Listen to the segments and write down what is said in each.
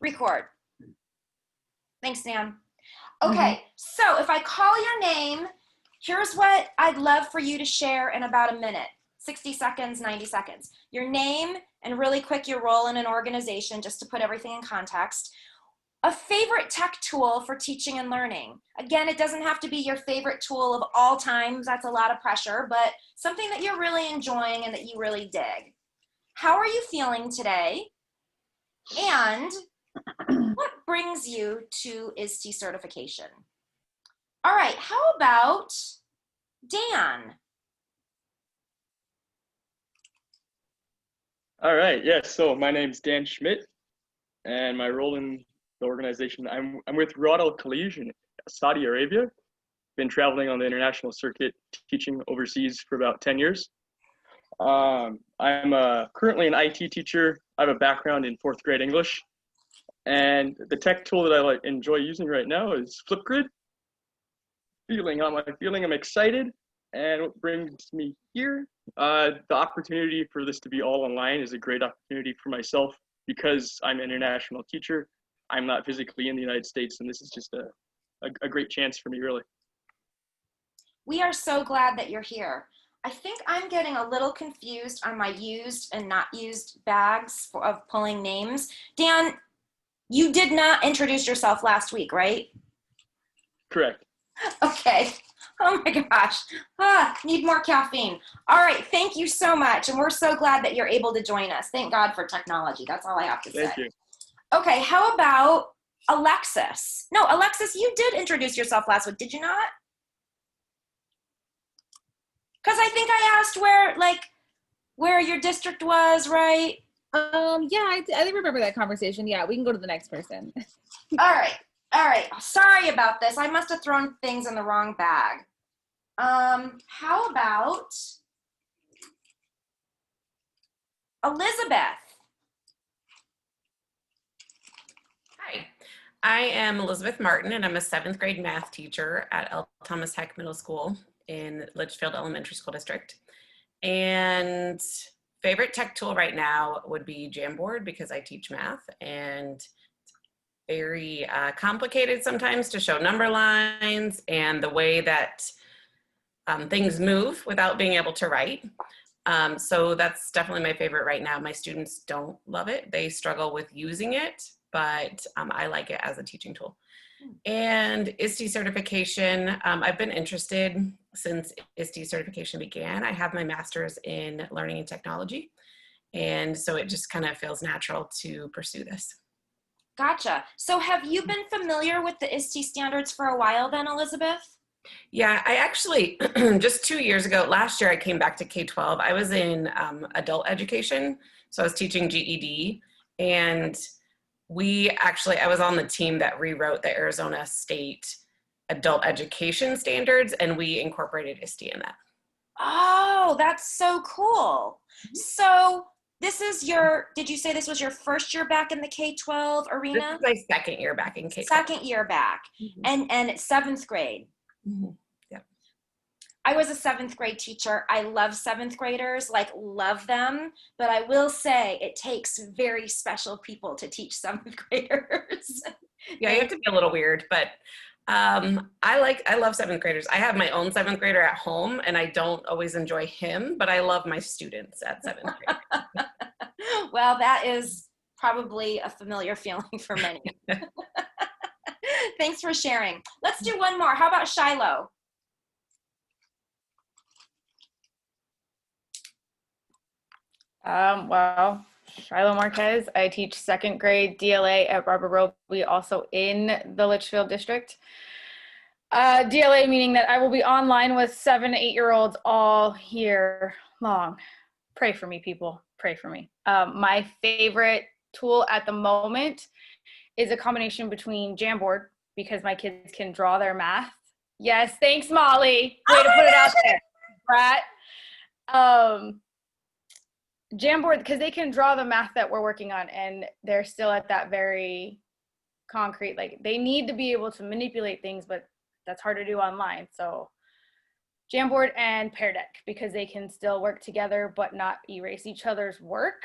Record. Thanks, Dan. Okay, so if I call your name, here's what I'd love for you to share in about a minute. 60 seconds, 90 seconds. Your name and really quick your role in an organization, just to put everything in context. A favorite tech tool for teaching and learning. Again, it doesn't have to be your favorite tool of all times. That's a lot of pressure, but something that you're really enjoying and that you really dig. How are you feeling today? And what brings you to ISTE certification? All right, how about Dan? All right, yes, so my name's Dan Schmidt, and my role in the organization, I'm with Riyadh Al Khalij in Saudi Arabia. Been traveling on the international circuit, teaching overseas for about 10 years. I'm currently an IT teacher. I have a background in 4th grade English. And the tech tool that I enjoy using right now is Flipgrid. How am I feeling? I'm excited. And what brings me here, the opportunity for this to be all online is a great opportunity for myself because I'm an international teacher. I'm not physically in the United States, and this is just a great chance for me, really. We are so glad that you're here. I think I'm getting a little confused on my used and not used bags of pulling names. Dan, you did not introduce yourself last week, right? Correct. Okay. Oh my gosh. Need more caffeine. All right. Thank you so much. And we're so glad that you're able to join us. Thank God for technology. That's all I have to say. Thank you. Okay. How about Alexis? No, Alexis, you did introduce yourself last week. Did you not? Because I think I asked where your district was, right? Yeah, I remember that conversation. Yeah, we can go to the next person. All right. Sorry about this. I must have thrown things in the wrong bag. How about Elizabeth? Hi, I am Elizabeth Martin, and I'm a 7th grade math teacher at L. Thomas Heck Middle School in Litchfield Elementary School District. And favorite tech tool right now would be Jamboard because I teach math, and very complicated sometimes to show number lines and the way that things move without being able to write. So that's definitely my favorite right now. My students don't love it. They struggle with using it, but I like it as a teaching tool. And ISTE certification, I've been interested since ISTE certification began. I have my master's in learning and technology. And so it just kind of feels natural to pursue this. Gotcha. So have you been familiar with the ISTE standards for a while then, Elizabeth? Yeah, I actually, just 2 years ago, last year I came back to K-12. I was in adult education. So I was teaching GED, and I was on the team that rewrote the Arizona State adult education standards, and we incorporated ISTE in that. Oh, that's so cool. So did you say this was your first year back in the K-12 arena? This is my 2nd year back in K-12. Second year back. And it's 7th grade. Yeah. I was a 7th grade teacher. I love 7th graders, love them. But I will say it takes very special people to teach 7th graders. Yeah, you have to be a little weird, but I love 7th graders. I have my own 7th grader at home, and I don't always enjoy him, but I love my students at 7th grade. Well, that is probably a familiar feeling for many. Thanks for sharing. Let's do one more. How about Shiloh? Well, Shiloh Marquez. I teach 2nd grade DLA at Barbara Roby, also in the Litchfield district. DLA meaning that I will be online with 7 to 8-year-olds all year long. Pray for me, people. Pray for me. My favorite tool at the moment is a combination between Jamboard, because my kids can draw their math. Yes, thanks, Molly. Way to put it out there, Brat. Jamboard, because they can draw the math that we're working on, and they're still at that very concrete, they need to be able to manipulate things, but that's hard to do online. So Jamboard and Pear Deck, because they can still work together but not erase each other's work,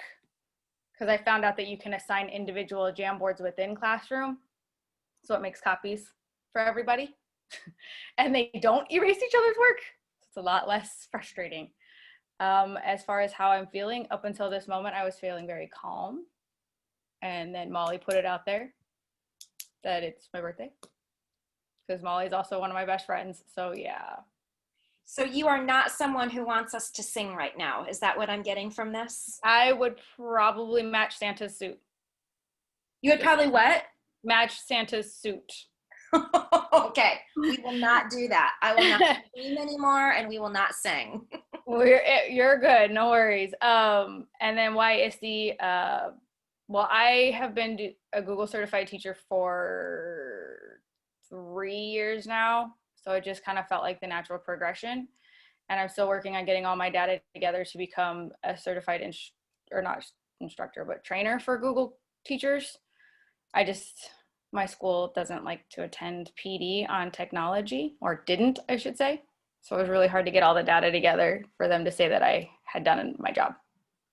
because I found out that you can assign individual Jamboards within Classroom. So it makes copies for everybody. And they don't erase each other's work. It's a lot less frustrating. As far as how I'm feeling, up until this moment, I was feeling very calm. And then Molly put it out there that it's my birthday. Because Molly's also one of my best friends. So yeah. So you are not someone who wants us to sing right now. Is that what I'm getting from this? I would probably match Santa's suit. You would probably what? Match Santa's suit. Okay, we will not do that. I will not scream anymore, and we will not sing. You're good, no worries. And then why ISTE? Well, I have been a Google certified teacher for 3 years now, so it just kind of felt like the natural progression. And I'm still working on getting all my data together to become a certified not instructor, but trainer for Google teachers. My school doesn't like to attend PD on technology, or didn't, I should say. So it was really hard to get all the data together for them to say that I had done my job.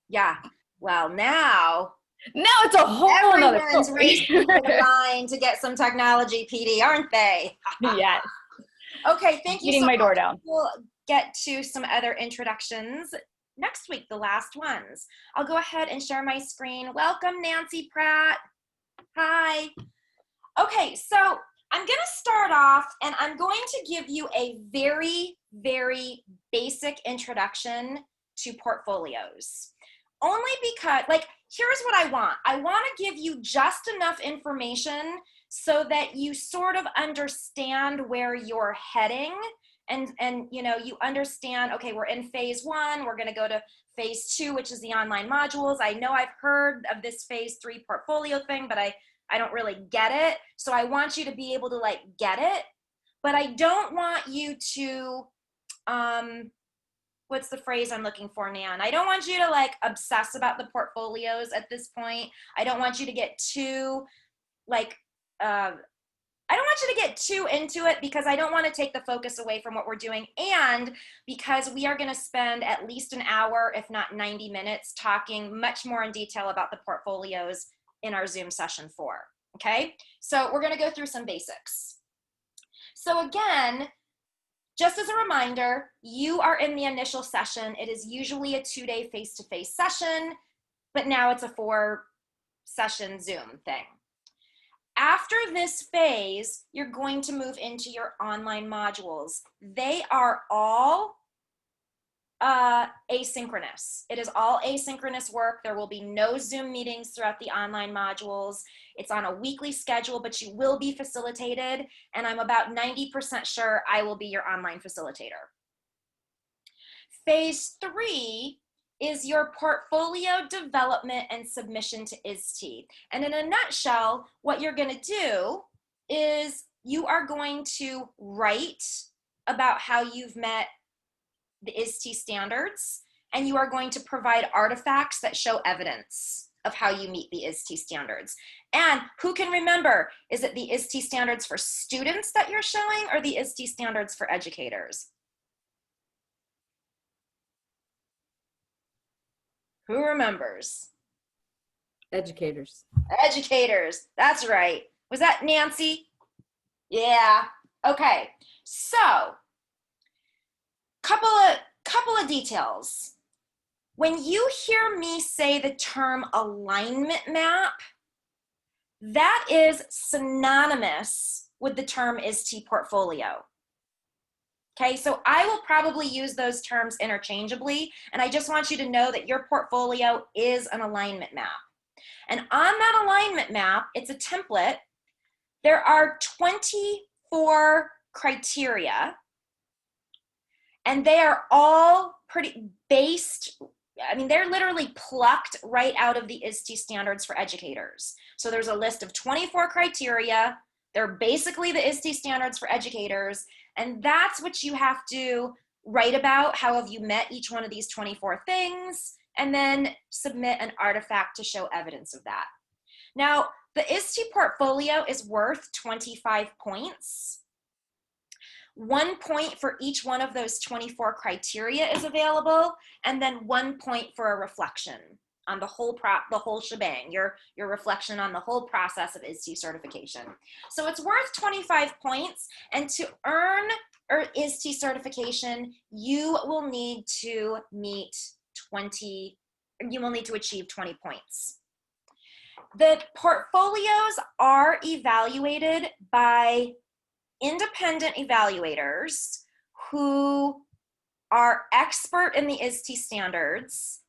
Yeah. Well, now it's a whole other everyone's racing to the line to get some technology PD, aren't they? Yes. Okay, thank you Eating so my door much. down. We'll get to some other introductions next week, the last ones. I'll go ahead and share my screen. Welcome, Nancy Pratt. Hi. Okay, so I'm going to start off, and I'm going to give you a very, very basic introduction to portfolios. Only because, here's what I want. I want to give you just enough information so that you sort of understand where you're heading, and you understand, okay, we're in phase 1, we're going to go to phase 2, which is the online modules. I know I've heard of this phase 3 portfolio thing, but I don't really get it. So I want you to be able to get it, but I don't want you to, what's the phrase I'm looking for, Nan? I don't want you to obsess about the portfolios at this point. I don't want you to get too I don't want you to get too into it, because I don't want to take the focus away from what we're doing, and because we are going to spend at least an hour, if not 90 minutes, talking much more in detail about the portfolios in our Zoom session 4, okay? So we're going to go through some basics. So again, just as a reminder, you are in the initial session. It is usually a 2-day face-to-face session, but now it's a 4-session Zoom thing. After this phase, you're going to move into your online modules. They are all asynchronous. It is all asynchronous work. There will be no Zoom meetings throughout the online modules. It's on a weekly schedule, but you will be facilitated, and I'm about 90% sure I will be your online facilitator. Phase 3 is your portfolio development and submission to ISTE. And in a nutshell, what you're going to do is you are going to write about how you've met the ISTE standards, and you are going to provide artifacts that show evidence of how you meet the ISTE standards. And who can remember, is it the ISTE standards for students that you're showing, or the ISTE standards for educators? Who remembers? Educators. Educators, that's right. Was that Nancy? Yeah, okay. So, couple of details. When you hear me say the term alignment map, that is synonymous with the term ISTE portfolio. Okay, so I will probably use those terms interchangeably, and I just want you to know that your portfolio is an alignment map. And on that alignment map, it's a template. There are 24 criteria, and they are all pretty based, they're literally plucked right out of the ISTE standards for educators. So there's a list of 24 criteria. They're basically the ISTE standards for educators, and that's what you have to write about. How have you met each one of these 24 things? And then submit an artifact to show evidence of that. Now, the ISTE portfolio is worth 25 points. 1 point for each one of those 24 criteria is available, and then 1 point for a reflection. on the whole shebang, your reflection on the whole process of ISTE certification. So it's worth 25 points, and to earn ISTE certification, you will need to achieve 20 points. The portfolios are evaluated by independent evaluators who are expert in the ISTE standards.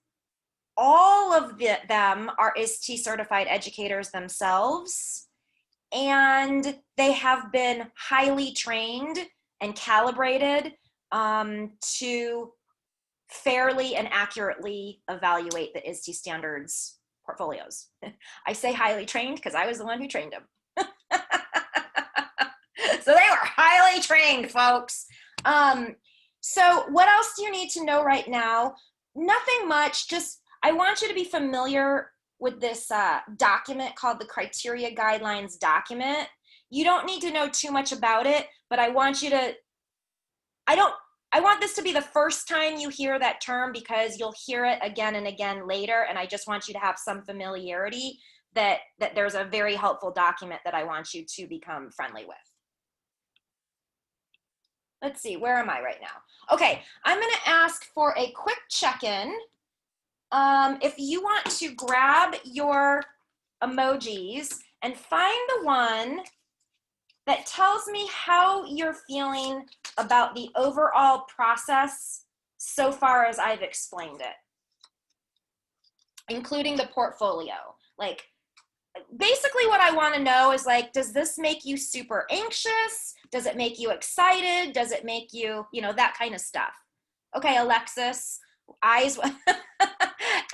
All of them are ISTE certified educators themselves, and they have been highly trained and calibrated to fairly and accurately evaluate the ISTE standards portfolios. I say highly trained because I was the one who trained them. So they were highly trained, folks. So what else do you need to know right now? Nothing much, just I want you to be familiar with this document called the Criteria Guidelines document. You don't need to know too much about it, but I want you to, I want this to be the first time you hear that term because you'll hear it again and again later, and I just want you to have some familiarity that there's a very helpful document that I want you to become friendly with. Let's see, where am I right now? Okay, I'm gonna ask for a quick check-in. If you want to grab your emojis and find the one that tells me how you're feeling about the overall process so far as I've explained it, including the portfolio. Like, basically what I want to know is, like, does this make you super anxious? Does it make you excited? Does it make you, that kind of stuff? Okay, Alexis, eyes,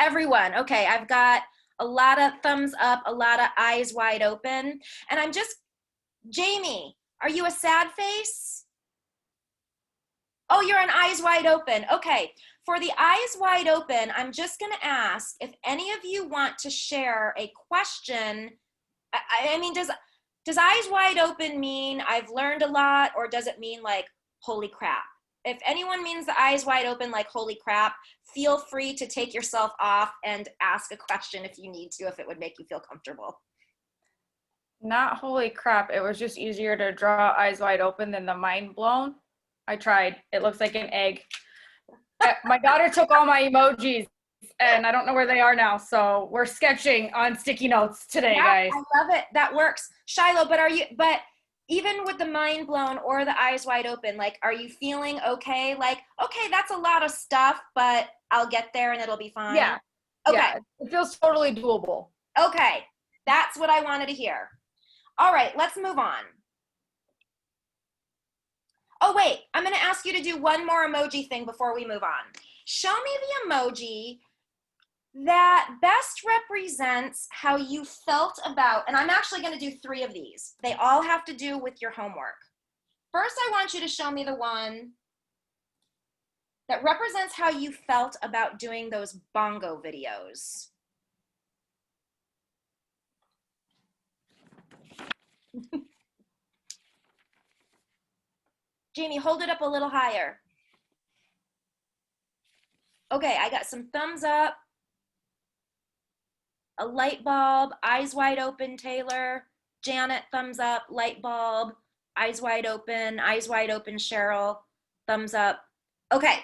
everyone. Okay, I've got a lot of thumbs up, a lot of eyes wide open. And I'm just, Jamie, are you a sad face? Oh, you're an eyes wide open. Okay, for the eyes wide open, I'm just gonna ask if any of you want to share a question. I mean, does eyes wide open mean I've learned a lot, or does it mean like, holy crap? If anyone means the eyes wide open like holy crap, feel free to take yourself off and ask a question if you need to, if it would make you feel comfortable. Not holy crap. It was just easier to draw eyes wide open than the mind blown. I tried. It looks like an egg. My daughter took all my emojis and I don't know where they are now. So we're sketching on sticky notes today, guys. I love it. That works. Shiloh, but even with the mind blown or the eyes wide open, like, are you feeling okay? Like, okay, that's a lot of stuff, but I'll get there and it'll be fine. Yeah. Okay. Yeah, it feels totally doable. Okay. That's what I wanted to hear. All right, let's move on. Oh, wait, I'm going to ask you to do one more emoji thing before we move on. Show me the emoji that best represents how you felt about, and I'm actually going to do 3 of these. They all have to do with your homework. First, I want you to show me the one that represents how you felt about doing those bongo videos. Jamie, hold it up a little higher. Okay, I got some thumbs up, a light bulb, eyes wide open, Taylor. Janet, thumbs up, light bulb, eyes wide open, Cheryl, thumbs up. Okay,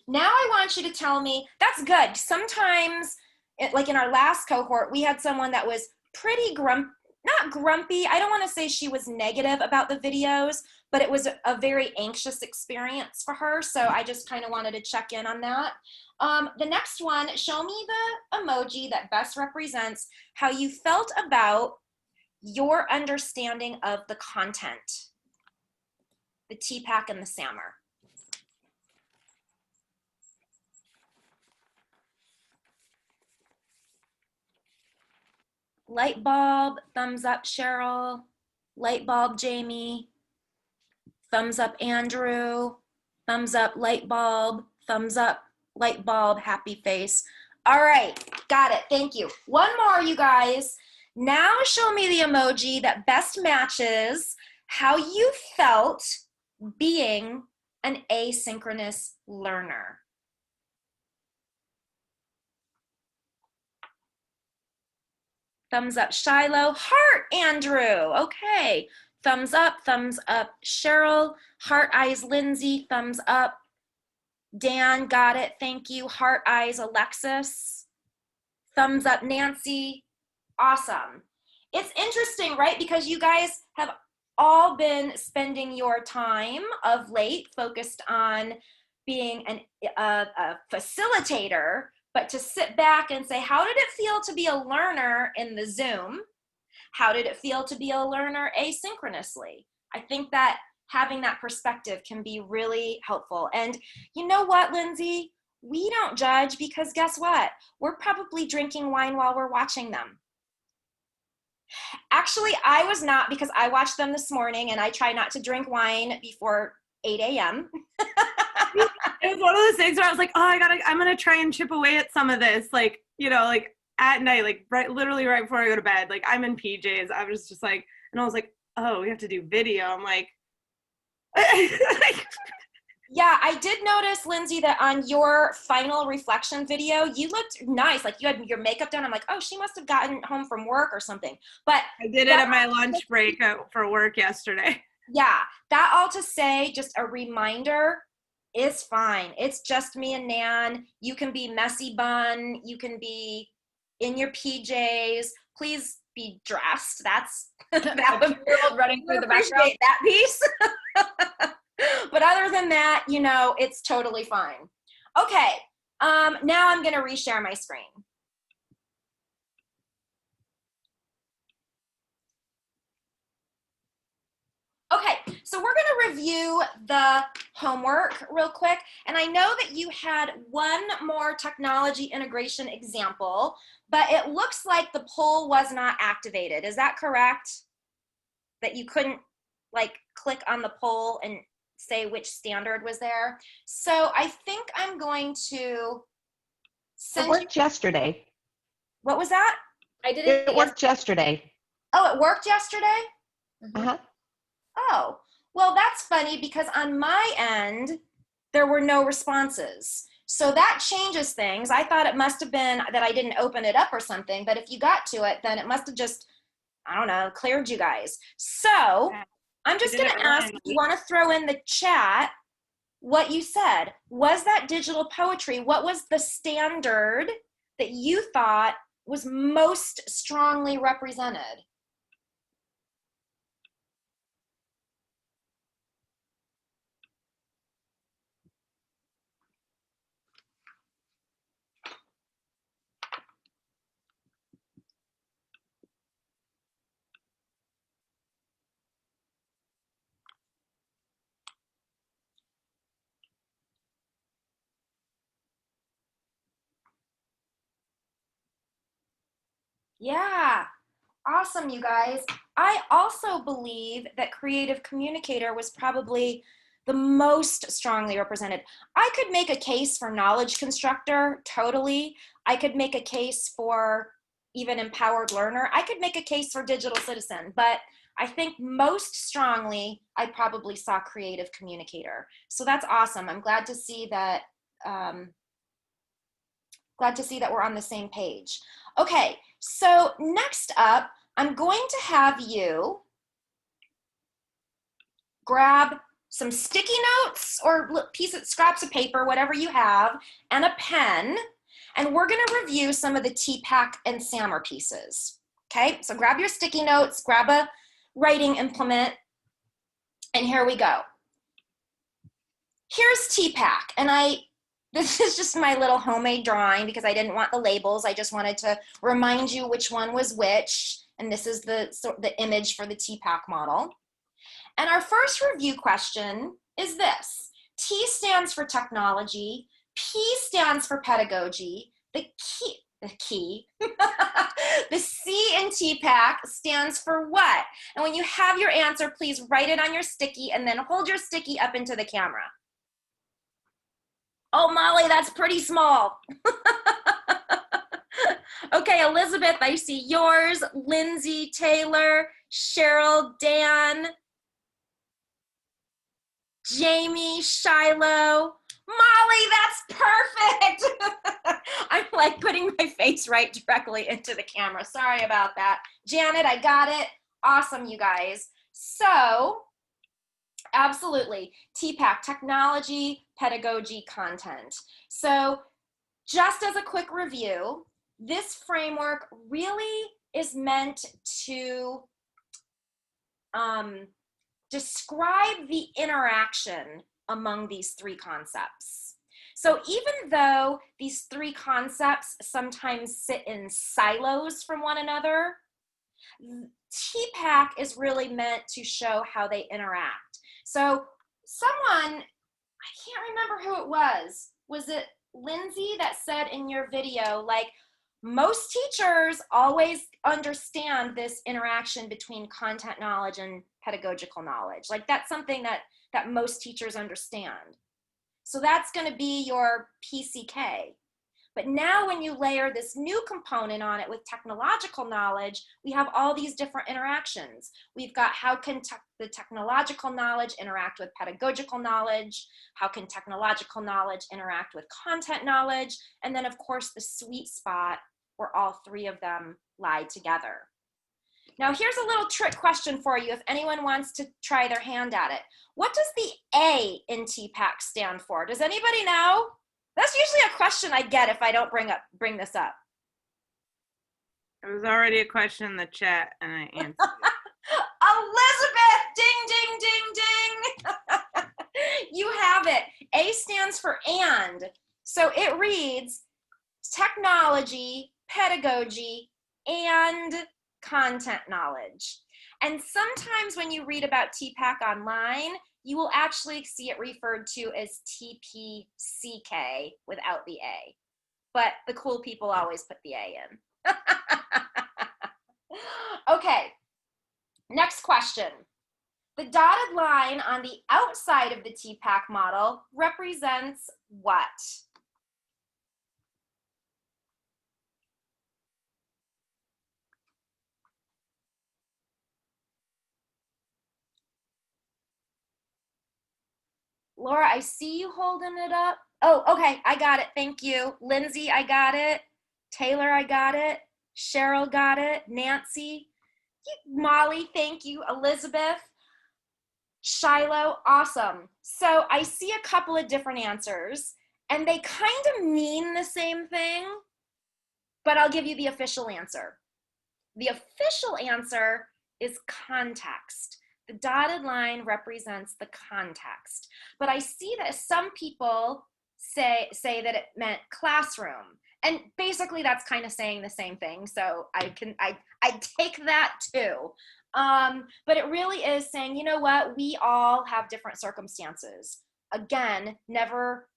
now I want you to tell me, that's good. Sometimes, like in our last cohort, we had someone that was pretty not grumpy. I don't want to say she was negative about the videos, but it was a very anxious experience for her. So I just kind of wanted to check in on that. The next one, show me the emoji that best represents how you felt about your understanding of the content, the TPAC and the SAMR. Light bulb, thumbs up, Cheryl. Light bulb, Jamie. Thumbs up, Andrew. Thumbs up, light bulb. Thumbs up, light bulb, happy face. All right, got it, thank you. One more, you guys. Now show me the emoji that best matches how you felt being an asynchronous learner. Thumbs up, Shiloh. Heart, Andrew. Okay. Thumbs up, Cheryl. Heart eyes, Lindsay. Thumbs up. Dan, got it. Thank you. Heart eyes, Alexis. Thumbs up, Nancy. Awesome. It's interesting, right? Because you guys have all been spending your time of late focused on being a facilitator, but to sit back and say, how did it feel to be a learner in the Zoom? How did it feel to be a learner asynchronously? I think that having that perspective can be really helpful. And you know what, Lindsay? We don't judge because guess what? We're probably drinking wine while we're watching them. Actually, I was not, because I watched them this morning and I try not to drink wine before 8 a.m. It was one of those things where I was like, oh, I'm going to try and chip away at some of this. Like, you know, like at night, like literally right before I go to bed, like I'm in PJs. I was just like, and I was like, oh, we have to do video. I'm like, yeah, I did notice, Lindsay, that on your final reflection video, you looked nice. Like you had your makeup done. I'm like, oh, she must have gotten home from work or something. But I did it at my lunch break for work yesterday. Yeah, that all to say, just a reminder, is fine. It's just me and Nan. You can be messy bun. You can be in your PJs. Please be dressed. That's that would running through the background. appreciate that piece. But other than that, you know, it's totally fine. Okay, now I'm gonna reshare my screen. Okay, so we're gonna review the homework real quick. And I know that you had one more technology integration example, but it looks like the poll was not activated. Is that correct? That you couldn't like click on the poll and say which standard was there. So I think I'm going to send It worked yesterday. What was that? I did it. It worked yesterday. Oh, it worked yesterday? Uh-huh. Oh, well, that's funny because on my end, there were no responses. So that changes things. I thought it must have been that I didn't open it up or something, but if you got to it, then it must have just, I don't know, cleared you guys. So I'm just going to ask if you want to throw in the chat what you said. Was that digital poetry? What was the standard that you thought was most strongly represented? Yeah, awesome, you guys. I also believe that creative communicator was probably the most strongly represented. I could make a case for knowledge constructor, totally. I could make a case for even empowered learner. I could make a case for digital citizen, but I think most strongly, I probably saw creative communicator. So that's awesome. I'm glad to see that, we're on the same page. Okay, so next up, I'm going to have you grab some sticky notes or scraps of paper, whatever you have, and a pen, and we're gonna review some of the TPAC and SAMR pieces. Okay, so grab your sticky notes, grab a writing implement, and here we go. Here's TPAC, and this is just my little homemade drawing because I didn't want the labels. I just wanted to remind you which one was which, and this is the image for the TPAC model. And our first review question is this. T stands for technology, P stands for pedagogy, the C in TPAC stands for what? And when you have your answer, please write it on your sticky and then hold your sticky up into the camera. Oh, Molly, that's pretty small. Okay, Elizabeth, I see yours. Lindsay, Taylor, Cheryl, Dan, Jamie, Shiloh. Molly, that's perfect. I'm like putting my face right directly into the camera. Sorry about that. Janet, I got it. Awesome, you guys. So, absolutely. TPAC, technology, pedagogy, content. So, just as a quick review, this framework really is meant to describe the interaction among these three concepts. So even though these three concepts sometimes sit in silos from one another, TPAC is really meant to show how they interact. So someone, I can't remember who it was it Lindsay that said in your video, like, most teachers always understand this interaction between content knowledge and pedagogical knowledge. Like, that's something that most teachers understand. So that's going to be your PCK. But now when you layer this new component on it with technological knowledge, we have all these different interactions. We've got how can the technological knowledge interact with pedagogical knowledge? How can technological knowledge interact with content knowledge? And then of course the sweet spot where all three of them lie together. Now here's a little trick question for you if anyone wants to try their hand at it. What does the A in TPAC stand for? Does anybody know? That's usually a question I get if I don't bring this up. There was already a question in the chat and I answered Elizabeth, ding, ding, ding, ding. You have it. A stands for and. So it reads technology, pedagogy, and content knowledge. And sometimes when you read about TPAC online, you will actually see it referred to as TPCK without the A. But the cool people always put the A in. Okay, next question. The dotted line on the outside of the TPAC model represents what? Laura, I see you holding it up. Oh, okay, I got it, thank you. Lindsay, I got it. Taylor, I got it. Cheryl got it. Nancy, Molly, thank you. Elizabeth, Shiloh, awesome. So I see a couple of different answers and they kind of mean the same thing, but I'll give you the official answer. The official answer is context. The dotted line represents the context. But I see that some people say that it meant classroom. And basically that's kind of saying the same thing. So I take that too. But it really is saying, you know what, we all have different circumstances. Again, never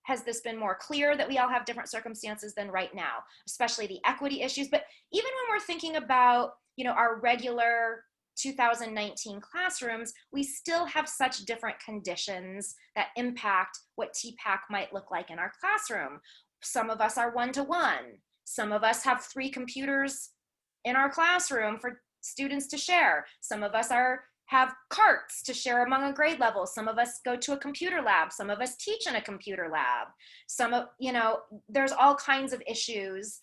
has this been more clear that we all have different circumstances than right now, especially the equity issues. But even when we're thinking about, you know, our regular 2019 classrooms, we still have such different conditions that impact what TPAC might look like in our classroom. Some of us are one-to-one. Some of us have 3 computers in our classroom for students to share. Some of us have carts to share among a grade level. Some of us go to a computer lab. Some of us teach in a computer lab. There's all kinds of issues,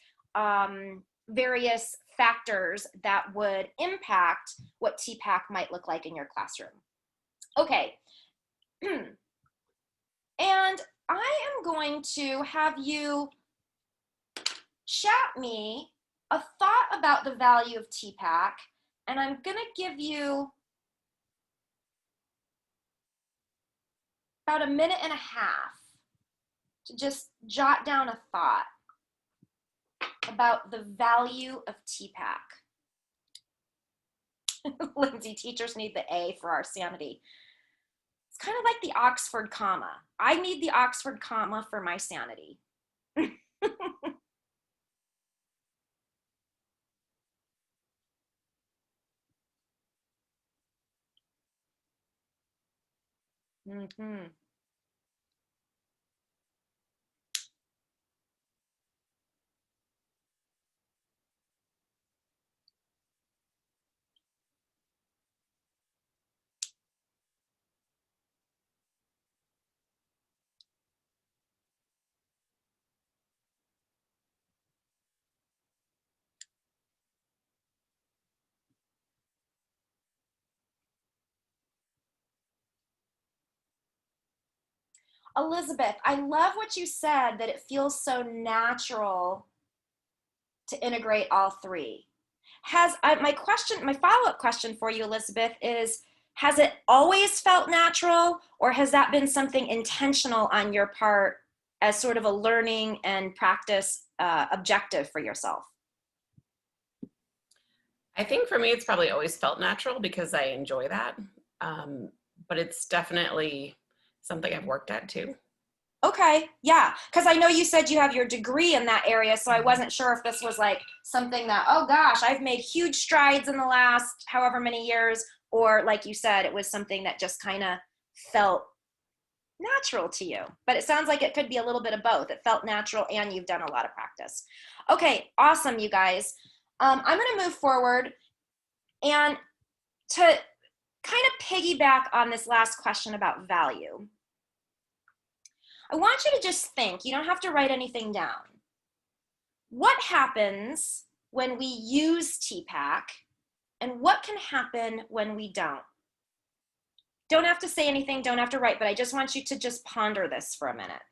various factors that would impact what TPAC might look like in your classroom. Okay, and I am going to have you chat me a thought about the value of TPAC, and I'm gonna give you about a minute and a half to just jot down a thought about the value of TPAC. Lindsay, teachers need the A for our sanity. It's kind of like the Oxford comma. I need the Oxford comma for my sanity. Mm-hmm. Elizabeth, I love what you said, that it feels so natural to integrate all three. My follow-up question for you, Elizabeth, is, has it always felt natural, or has that been something intentional on your part as sort of a learning and practice objective for yourself? I think for me, it's probably always felt natural because I enjoy that. But it's definitely something I've worked at too. Okay, yeah, because I know you said you have your degree in that area, so I wasn't sure if this was like something that, oh gosh, I've made huge strides in the last however many years, or like you said, it was something that just kind of felt natural to you. But it sounds like it could be a little bit of both. It felt natural and you've done a lot of practice. Okay, awesome, you guys. I'm going to move forward, and to kind of piggyback on this last question about value, I want you to just think. You don't have to write anything down. What happens when we use TPAC, and what can happen when we don't? Don't have to say anything, don't have to write, but I just want you to just ponder this for a minute.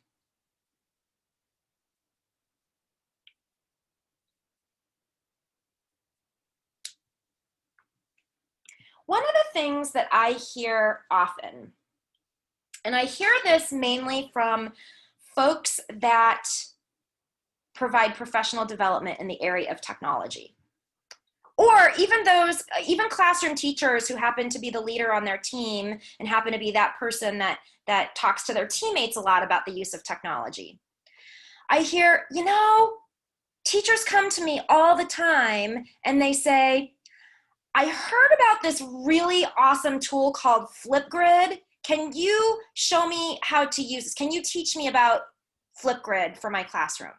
One of the things that I hear often, and I hear this mainly from folks that provide professional development in the area of technology, or even classroom teachers who happen to be the leader on their team and happen to be that person that talks to their teammates a lot about the use of technology. I hear, teachers come to me all the time and they say, I heard about this really awesome tool called Flipgrid. Can you show me how to use this? Can you teach me about Flipgrid for my classroom?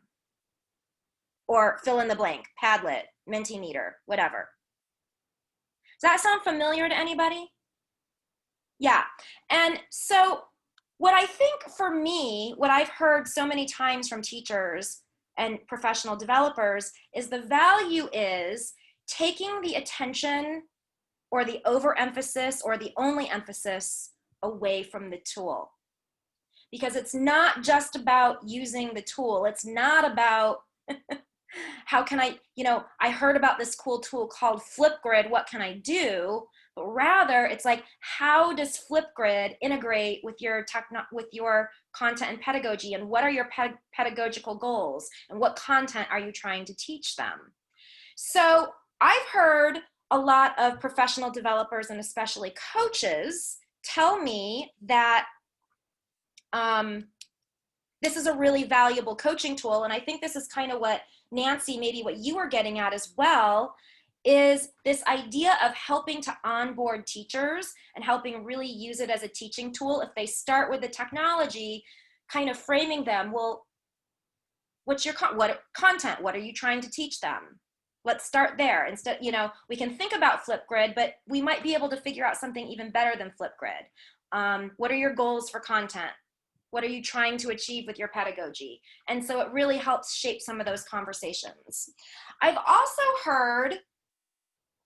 Or fill in the blank, Padlet, Mentimeter, whatever. Does that sound familiar to anybody? Yeah. And so what I think for me, what I've heard so many times from teachers and professional developers is the value is taking the attention or the overemphasis or the only emphasis away from the tool. Because it's not just about using the tool. It's not about how can I heard about this cool tool called Flipgrid, what can I do? But rather, it's like, how does Flipgrid integrate with your content and pedagogy, and what are your pedagogical goals, and what content are you trying to teach them? So I've heard a lot of professional developers and especially coaches tell me that this is a really valuable coaching tool, and I think this is kind of what Nancy, maybe what you were getting at as well, is this idea of helping to onboard teachers and helping really use it as a teaching tool. If they start with the technology, kind of framing them, well, what's your content? What are you trying to teach them? Let's start there. Instead, we can think about Flipgrid, but we might be able to figure out something even better than Flipgrid. What are your goals for content? What are you trying to achieve with your pedagogy? And so it really helps shape some of those conversations. I've also heard,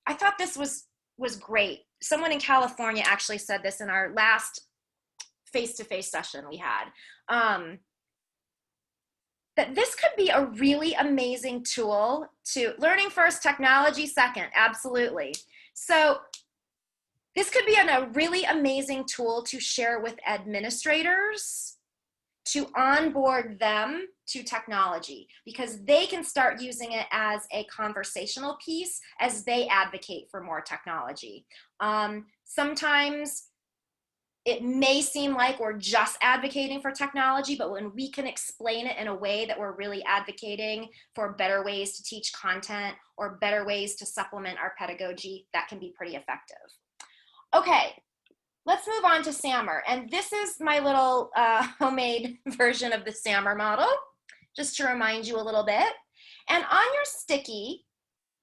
I thought this was great. Someone in California actually said this in our last face-to-face session we had, that this could be a really amazing tool to learning first, technology second, absolutely. So this could be a really amazing tool to share with administrators, to onboard them to technology, because they can start using it as a conversational piece as they advocate for more technology. Sometimes it may seem like we're just advocating for technology, but when we can explain it in a way that we're really advocating for better ways to teach content or better ways to supplement our pedagogy, that can be pretty effective. Okay, let's move on to SAMR. And this is my little homemade version of the SAMR model, just to remind you a little bit. And on your sticky,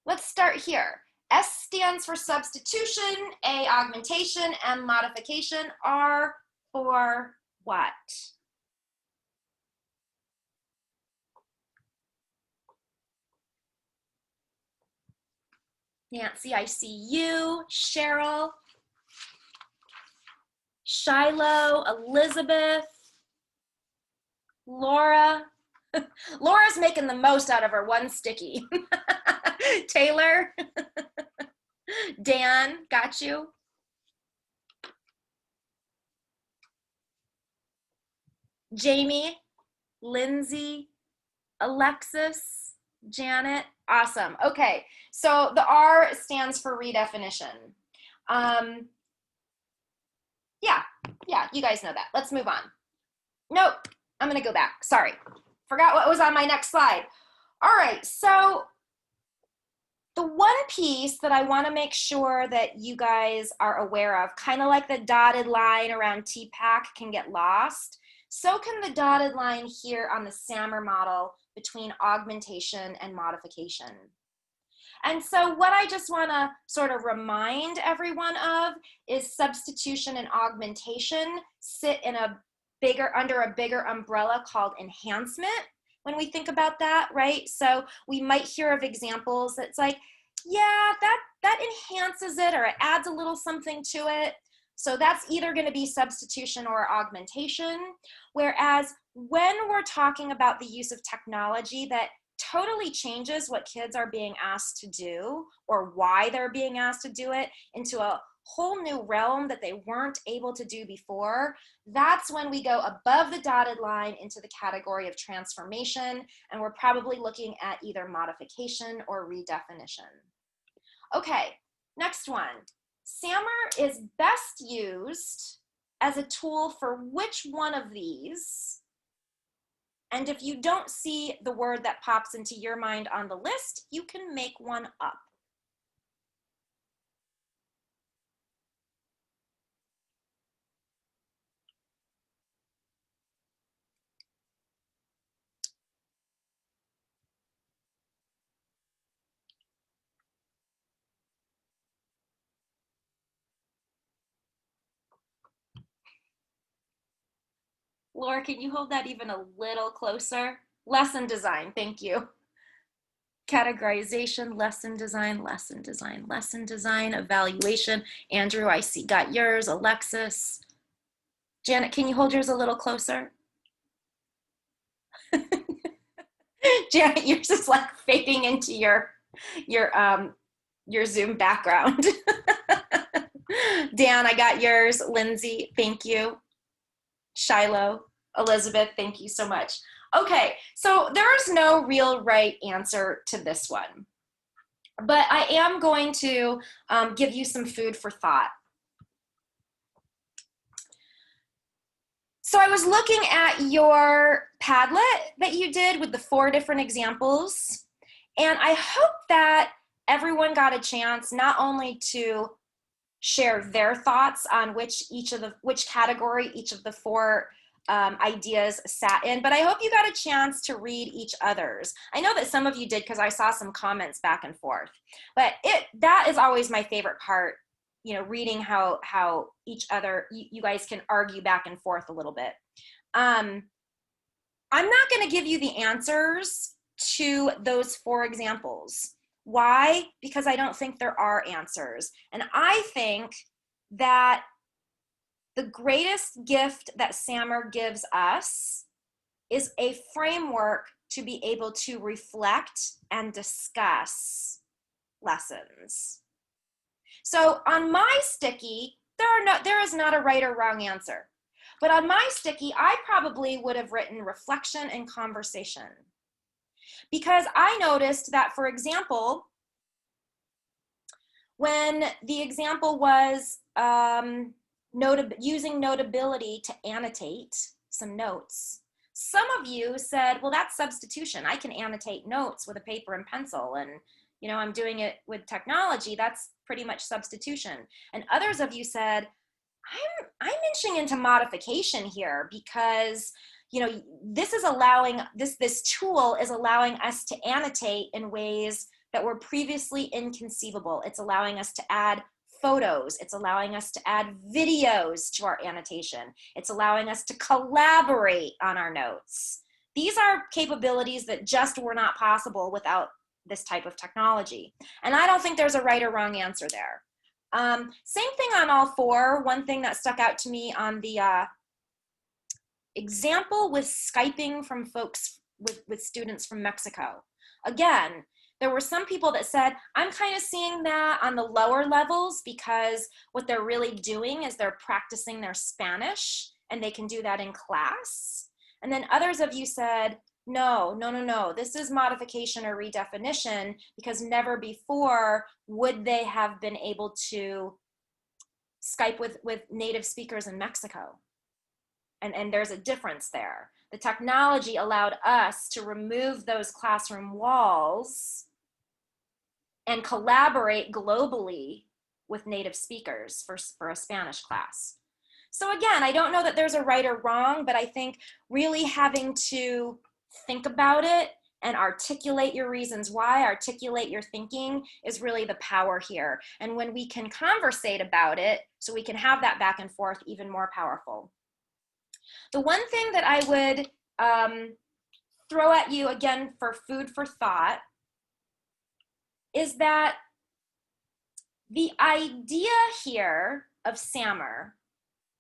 let's start here. S stands for substitution, A augmentation, M modification, R for what? Nancy, I see you. Cheryl, Shiloh, Elizabeth, Laura. Laura's making the most out of her one sticky. Taylor. Dan, got you. Jamie, Lindsay, Alexis, Janet. Awesome. Okay, so the R stands for redefinition. Yeah, you guys know that. Let's move on. Nope, I'm gonna go back. Sorry, forgot what was on my next slide. All right, so the one piece that I want to make sure that you guys are aware of, kind of like the dotted line around TPAC can get lost, so can the dotted line here on the SAMR model between augmentation and modification. And so what I just want to sort of remind everyone of is substitution and augmentation sit in a under a bigger umbrella called enhancement when we think about that, right? So we might hear of examples that's like, yeah, that enhances it or it adds a little something to it. So that's either going to be substitution or augmentation. Whereas when we're talking about the use of technology that totally changes what kids are being asked to do or why they're being asked to do it into a whole new realm that they weren't able to do before, that's when we go above the dotted line into the category of transformation, and we're probably looking at either modification or redefinition. Okay, next one. SAMR is best used as a tool for which one of these? And if you don't see the word that pops into your mind on the list, you can make one up. Laura, can you hold that even a little closer? Lesson design, thank you. Categorization, lesson design, lesson design, lesson design, evaluation. Andrew, I see, got yours. Alexis. Janet, can you hold yours a little closer? Janet, yours is like fading into your Zoom background. Dan, I got yours. Lindsay, thank you. Shiloh, Elizabeth, thank you so much. Okay, so there is no real right answer to this one, but I am going to give you some food for thought. So I was looking at your Padlet that you did with the 4 different examples, and I hope that everyone got a chance not only to share their thoughts on which category each of the 4 ideas sat in, but I hope you got a chance to read each other's. I know that some of you did because I saw some comments back and forth, but that is always my favorite part, you know, reading how each other, you guys can argue back and forth a little bit. I'm not going to give you the answers to those 4 examples. Why? Because I don't think there are answers. And I think that the greatest gift that SAMR gives us is a framework to be able to reflect and discuss lessons. So on my sticky, there is not a right or wrong answer. But on my sticky, I probably would have written reflection and conversation. Because I noticed that, for example, when the example was using notability to annotate some notes, some of you said, well, that's substitution. I can annotate notes with a paper and pencil, and you know, I'm doing it with technology. That's pretty much substitution. And others of you said, I'm inching into modification here because, you know, this tool is allowing us to annotate in ways that were previously inconceivable. It's allowing us to add photos. It's allowing us to add videos to our annotation. It's allowing us to collaborate on our notes. These are capabilities that just were not possible without this type of technology. And I don't think there's a right or wrong answer there. Same thing on all 4. One thing that stuck out to me on the example with Skyping from folks with students from Mexico. Again, there were some people that said, I'm kind of seeing that on the lower levels because what they're really doing is they're practicing their Spanish and they can do that in class. And then others of you said, no, this is modification or redefinition because never before would they have been able to Skype with native speakers in Mexico. And there's a difference there. The technology allowed us to remove those classroom walls and collaborate globally with native speakers for a Spanish class. So again, I don't know that there's a right or wrong, but I think really having to think about it and articulate your reasons why, articulate your thinking is really the power here. And when we can conversate about it, so we can have that back and forth, even more powerful. The one thing that I would throw at you again for food for thought is that the idea here of SAMR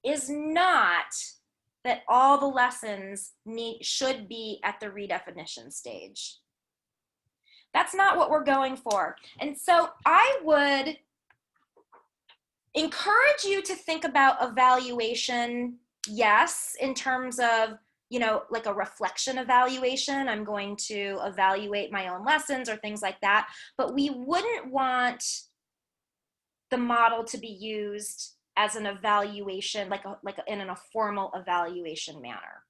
is not that all the lessons should be at the redefinition stage. That's not what we're going for. And so I would encourage you to think about evaluation, yes, in terms of, you know, like a reflection evaluation. I'm going to evaluate my own lessons or things like that, but we wouldn't want the model to be used as an evaluation, in a formal evaluation manner.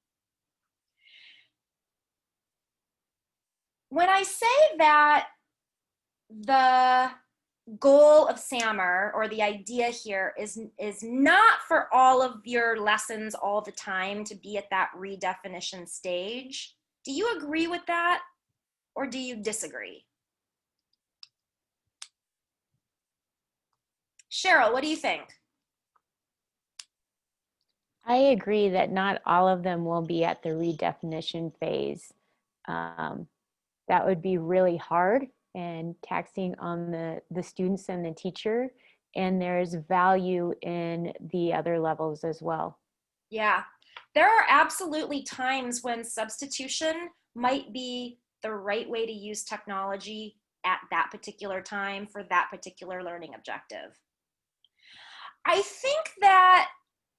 When I say that the goal of SAMR, or the idea here, is not for all of your lessons all the time to be at that redefinition stage, do you agree with that or do you disagree? Cheryl, what do you think? I agree that not all of them will be at the redefinition phase. That would be really hard and taxing on the students and the teacher, and there's value in the other levels as well. Yeah, there are absolutely times when substitution might be the right way to use technology at that particular time for that particular learning objective. I think that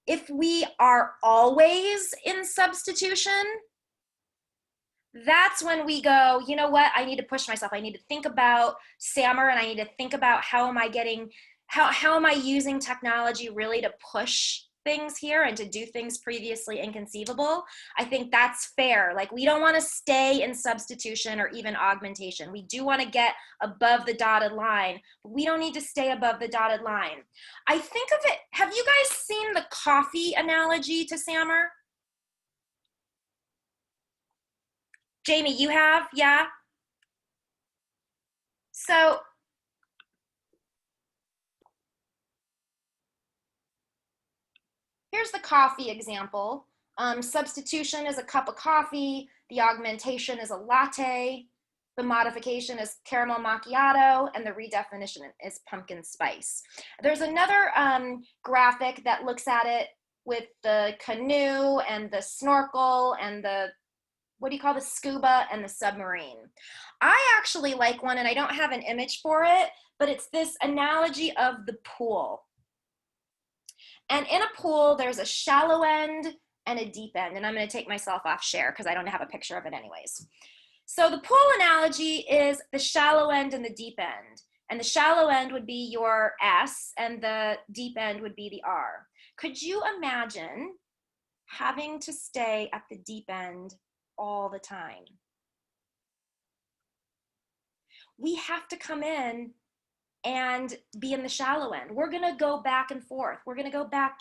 if we are always in substitution, that's when we go, you know what, I need to push myself. I need to think about SAMR, and I need to think about how am I using technology really to push things here and to do things previously inconceivable. I think that's fair. Like, we don't want to stay in substitution or even augmentation. We do want to get above the dotted line, but we don't need to stay above the dotted line. I think of it, have you guys seen the coffee analogy to SAMR? Jamie, you have? Yeah? So here's the coffee example. Substitution is a cup of coffee. The augmentation is a latte. The modification is caramel macchiato, and the redefinition is pumpkin spice. There's another graphic that looks at it with the canoe and the snorkel and the, what do you call the scuba and the submarine. I actually like one, and I don't have an image for it, but it's this analogy of the pool. And in a pool, there's a shallow end and a deep end. And I'm going to take myself off share because I don't have a picture of it anyways. So the pool analogy is the shallow end and the deep end. And the shallow end would be your S, and the deep end would be the R. Could you imagine having to stay at the deep end all the time? We have to come in and be in the shallow end. We're gonna go back and forth. We're gonna go back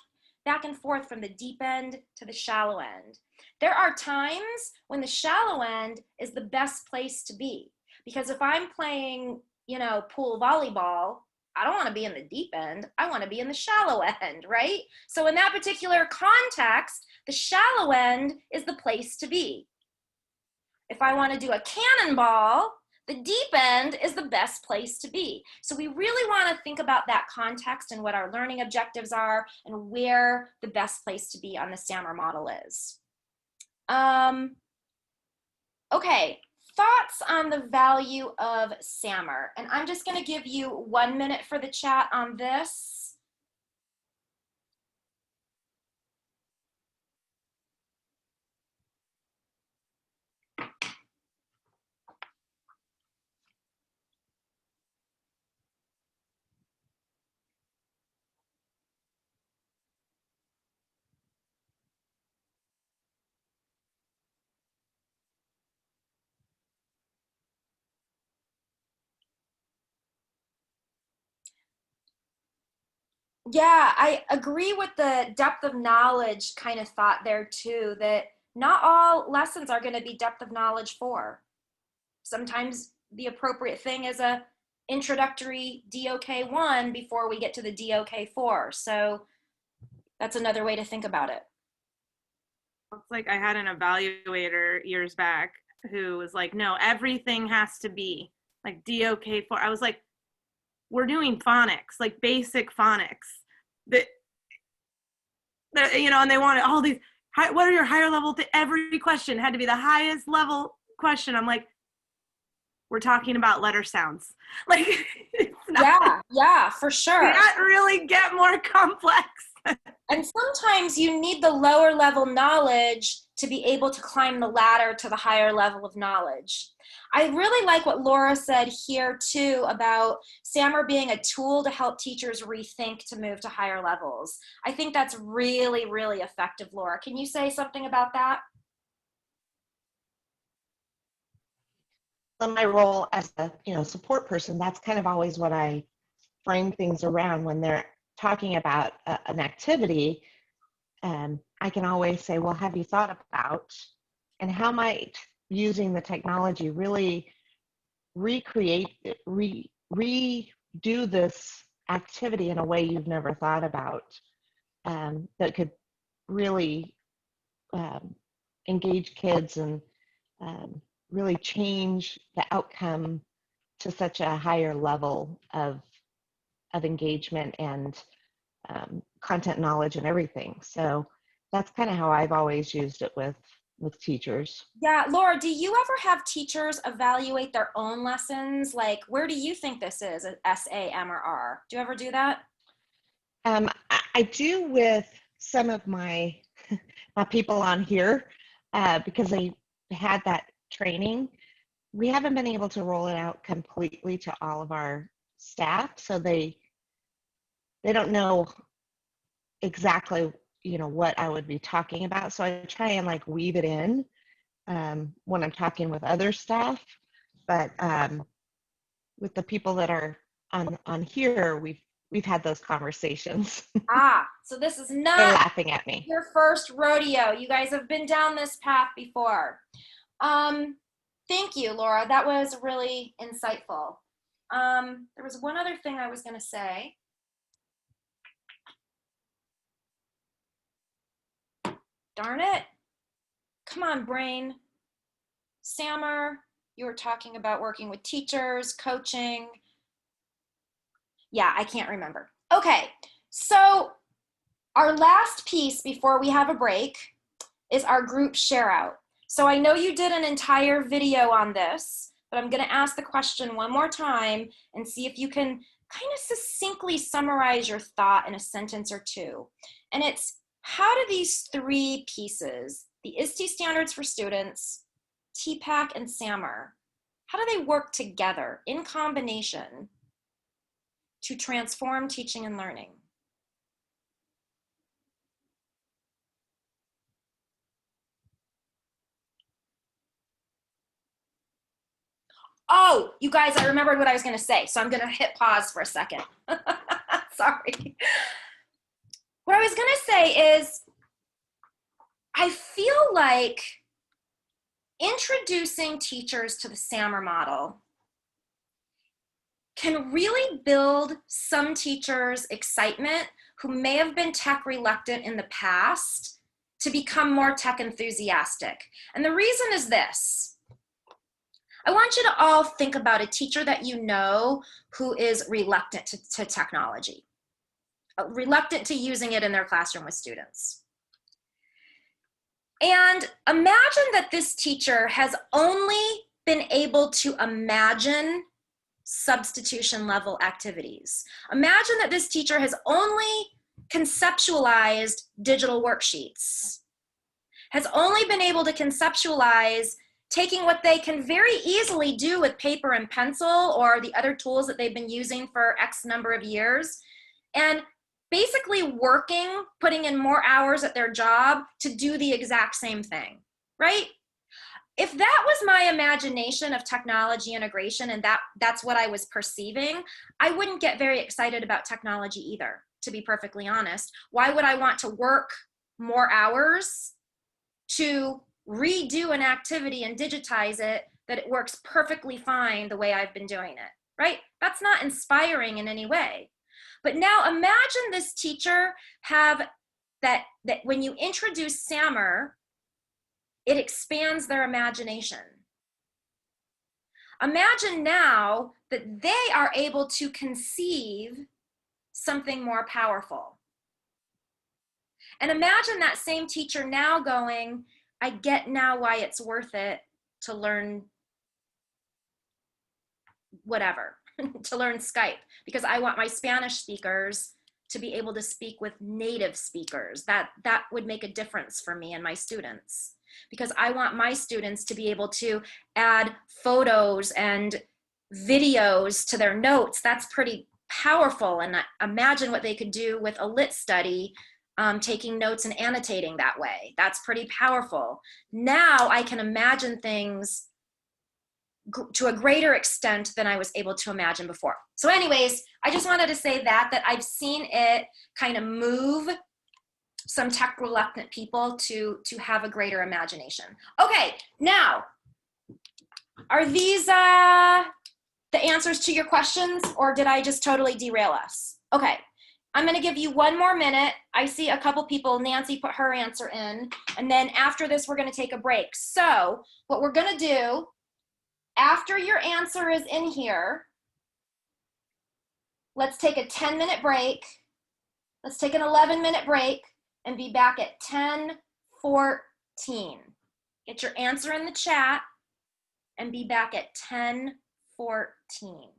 and forth from the deep end to the shallow end. There are times when the shallow end is the best place to be, because if I'm playing, you know, pool volleyball, I don't want to be in the deep end. I want to be in the shallow end, right? So in that particular context, the shallow end is the place to be. If I want to do a cannonball, the deep end is the best place to be. So we really want to think about that context and what our learning objectives are and where the best place to be on the SAMR model is. Okay, thoughts on the value of SAMR? And I'm just going to give you 1 minute for the chat on this. Yeah, I agree with the depth of knowledge kind of thought there too, that not all lessons are going to be depth of knowledge for. Sometimes the appropriate thing is a introductory DOK 1 before we get to the DOK 4. So that's another way to think about it. It's like I had an evaluator years back who was like, no, everything has to be like DOK 4. I was like, we're doing phonics, like basic phonics. That you know, and they wanted all these. What are your higher level? Every question had to be the highest level question. I'm like, we're talking about letter sounds. Like, it's not, yeah, for sure. Can't really get more complex. And sometimes you need the lower level knowledge to be able to climb the ladder to the higher level of knowledge. I really like what Laura said here too about SAMR being a tool to help teachers rethink to move to higher levels. I think that's really, really effective, Laura. Can you say something about that? In my role as a support person, that's kind of always what I frame things around when they're talking about an activity. I can always say, well, have you thought about, and how might using the technology really redo this activity in a way you've never thought about, that could really engage kids and really change the outcome to such a higher level of engagement and content knowledge and everything. So that's kind of how I've always used it with teachers. Yeah, Laura, do you ever have teachers evaluate their own lessons? Like, where do you think this is, an S, A, M, or R? Do you ever do that? I do with some of my people on here because they had that training. We haven't been able to roll it out completely to all of our staff, so they don't know exactly what I would be talking about. So I try and like weave it in when I'm talking with other staff, but with the people that are on here, we've had those conversations. So this is They're not laughing at me. your first rodeo. You guys have been down this path before. Thank you, Laura. That was really insightful. There was one other thing I was going to say. Darn it. Come on, brain. SAMR, you were talking about working with teachers, coaching. Yeah, I can't remember. Okay, so our last piece before we have a break is our group share out. So I know you did an entire video on this, but I'm going to ask the question one more time and see if you can kind of succinctly summarize your thought in a sentence or two. And it's, how do these three pieces, the ISTE standards for students, TPAC, and SAMR, how do they work together in combination to transform teaching and learning? Oh, you guys, I remembered what I was going to say, so I'm going to hit pause for a second. Sorry. What I was going to say is, I feel like introducing teachers to the SAMR model can really build some teachers' excitement who may have been tech reluctant in the past to become more tech enthusiastic. And the reason is this. I want you to all think about a teacher that you know who is reluctant to technology, reluctant to using it in their classroom with students. And imagine that this teacher has only been able to imagine substitution level activities. Imagine that this teacher has only conceptualized digital worksheets, has only been able to conceptualize taking what they can very easily do with paper and pencil or the other tools that they've been using for X number of years, and basically working, putting in more hours at their job to do the exact same thing, right? If that was my imagination of technology integration and that's what I was perceiving, I wouldn't get very excited about technology either, to be perfectly honest. Why would I want to work more hours to redo an activity and digitize it that it works perfectly fine the way I've been doing it, right? That's not inspiring in any way. But now imagine this teacher have that when you introduce SAMR, it expands their imagination. Imagine now that they are able to conceive something more powerful. And imagine that same teacher now going, I get now why it's worth it to learn whatever, to learn Skype, because I want my Spanish speakers to be able to speak with native speakers. That would make a difference for me and my students, because I want my students to be able to add photos and videos to their notes. That's pretty powerful. And imagine what they could do with a lit study, taking notes and annotating that way. That's pretty powerful. Now I can imagine things to a greater extent than I was able to imagine before. So anyways, I just wanted to say that I've seen it kind of move some tech reluctant people to have a greater imagination. Okay, now, are these the answers to your questions, or did I just totally derail us? Okay, I'm gonna give you 1 more minute. I see a couple people, Nancy put her answer in, and then after this, we're gonna take a break. So what we're gonna do, after your answer is in here, let's take a 10-minute break. Let's take an 11-minute break and be back at 10:14. Get your answer in the chat and be back at 10:14.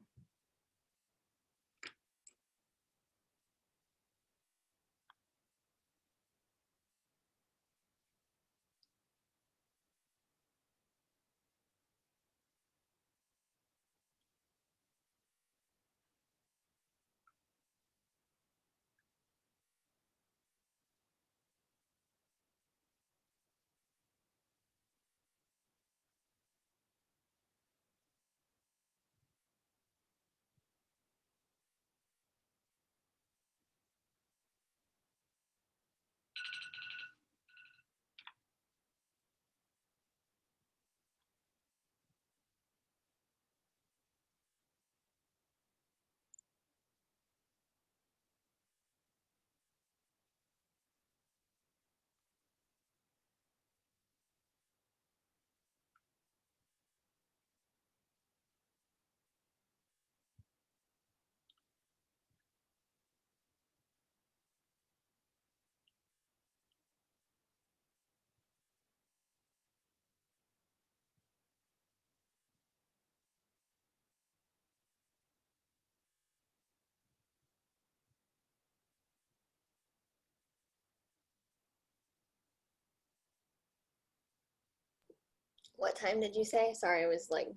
What time did you say? Sorry, I was like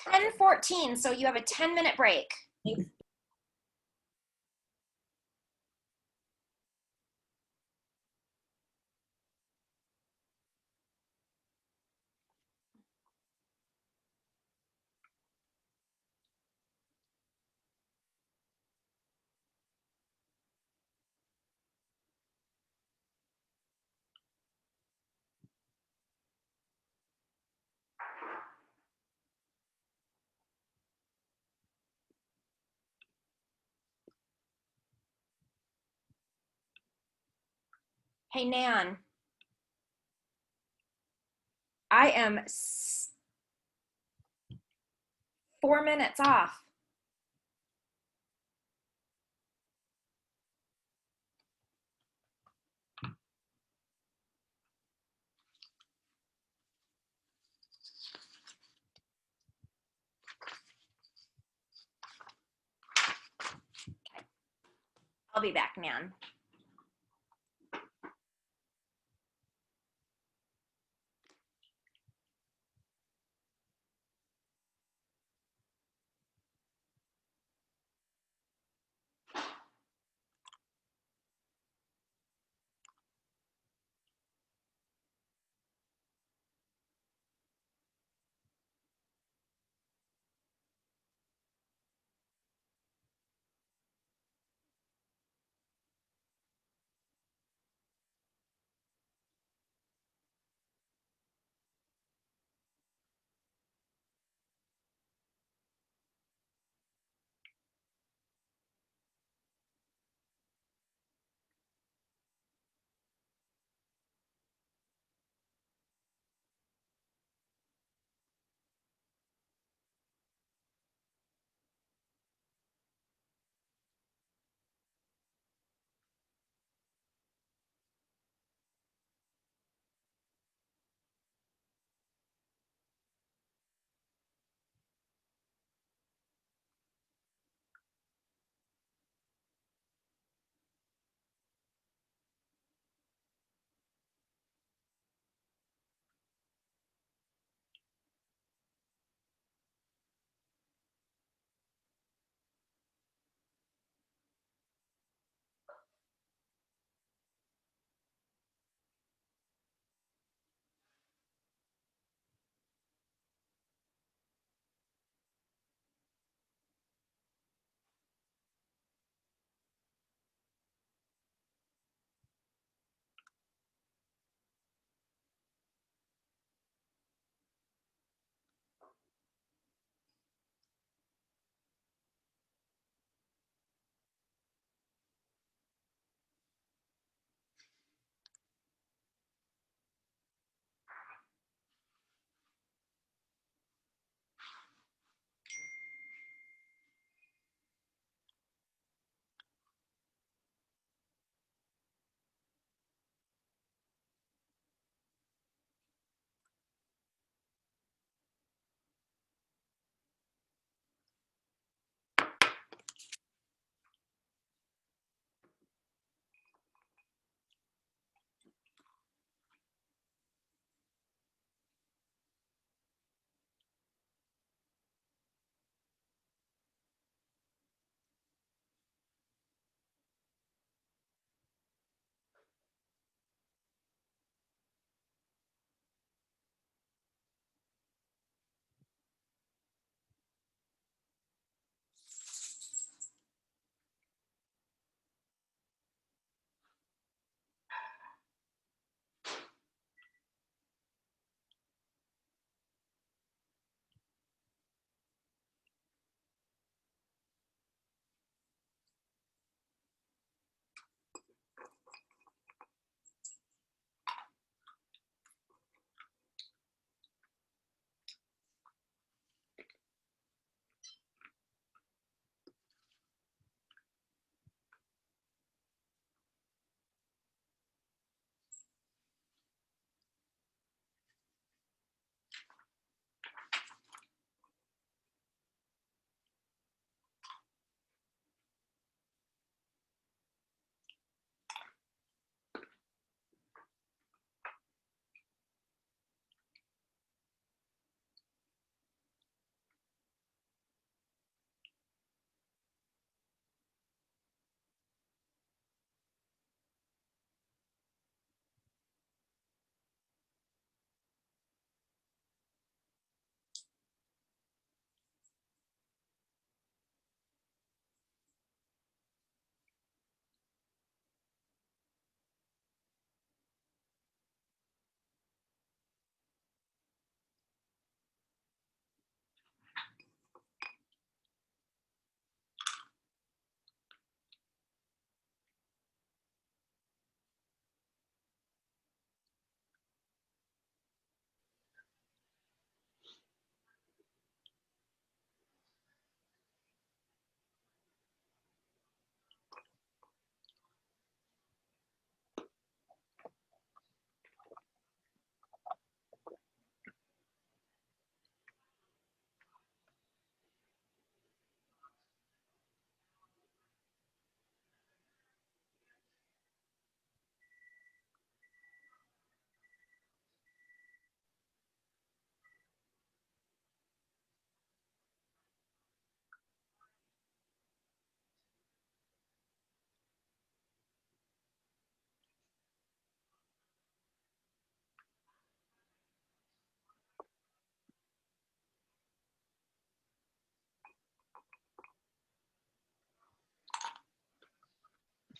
10:14, so you have a 10-minute break. Hey, Nan, I am 4 minutes off. be back, man.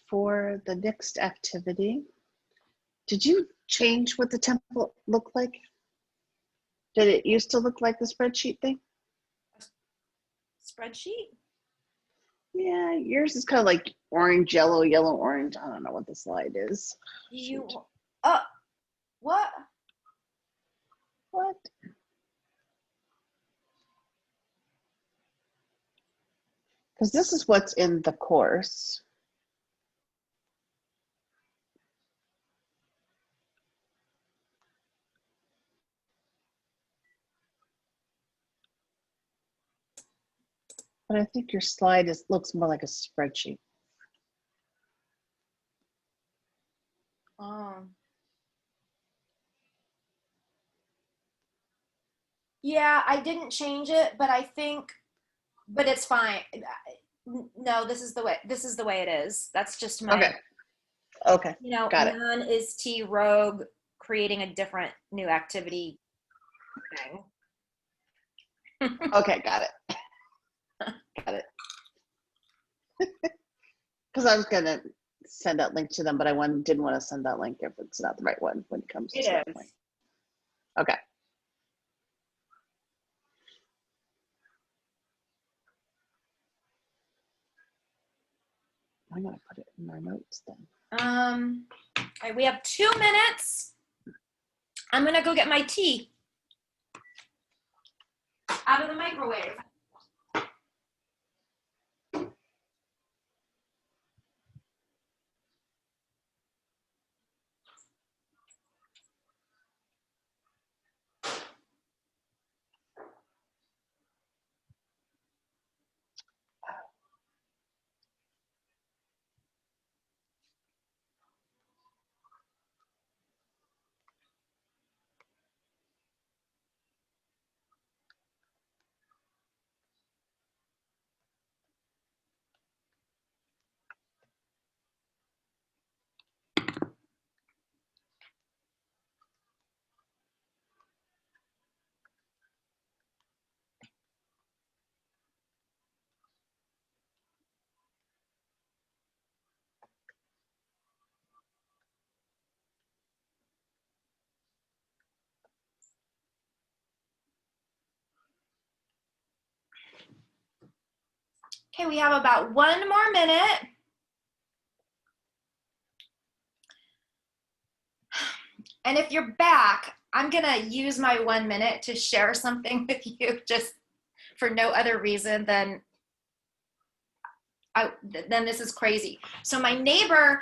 for the next activity, did you change what the template looked like? Did it used to look like the spreadsheet thing? Spreadsheet? Yeah, yours is kind of like orange, yellow, yellow, orange. I don't know what the slide is. You, Shoot. what? What? Because this is what's in the course. But I think your slide looks more like a spreadsheet. Yeah, I didn't change it, but but it's fine. No, this is the way it is. That's just my, Okay, got it. none is T rogue creating a different new activity thing. Okay, got it. Got it. Because I was gonna send that link to them, but I didn't want to send that link if it's not the right one when it comes to that point. Okay. I'm gonna put it in my notes then. All right, we have 2 minutes. I'm gonna go get my tea out of the microwave. Okay, we have about 1 more minute. And if you're back, I'm gonna use my 1 minute to share something with you just for no other reason than this is crazy. So my neighbor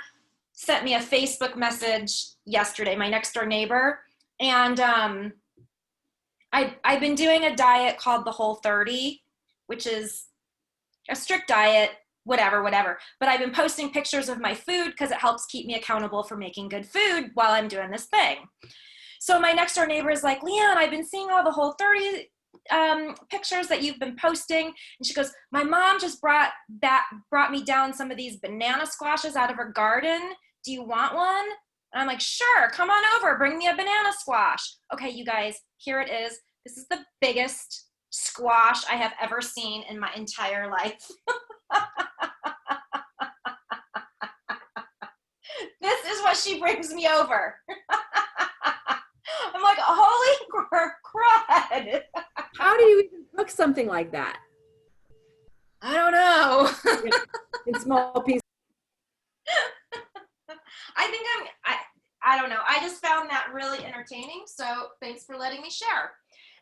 sent me a Facebook message yesterday, my next door neighbor, and I've been doing a diet called the Whole30, which is a strict diet, whatever. But I've been posting pictures of my food because it helps keep me accountable for making good food while I'm doing this thing. So my next door neighbor is like, Leanne, I've been seeing all the Whole30 pictures that you've been posting. And she goes, my mom just brought me down some of these banana squashes out of her garden. Do you want one? And I'm like, sure, come on over, bring me a banana squash. Okay, you guys, here it is. This is the biggest squash I have ever seen in my entire life. This is what she brings me over. I'm like, holy crud. How do you even cook something like that? I don't know. In small pieces. I don't know. I just found that really entertaining. So thanks for letting me share.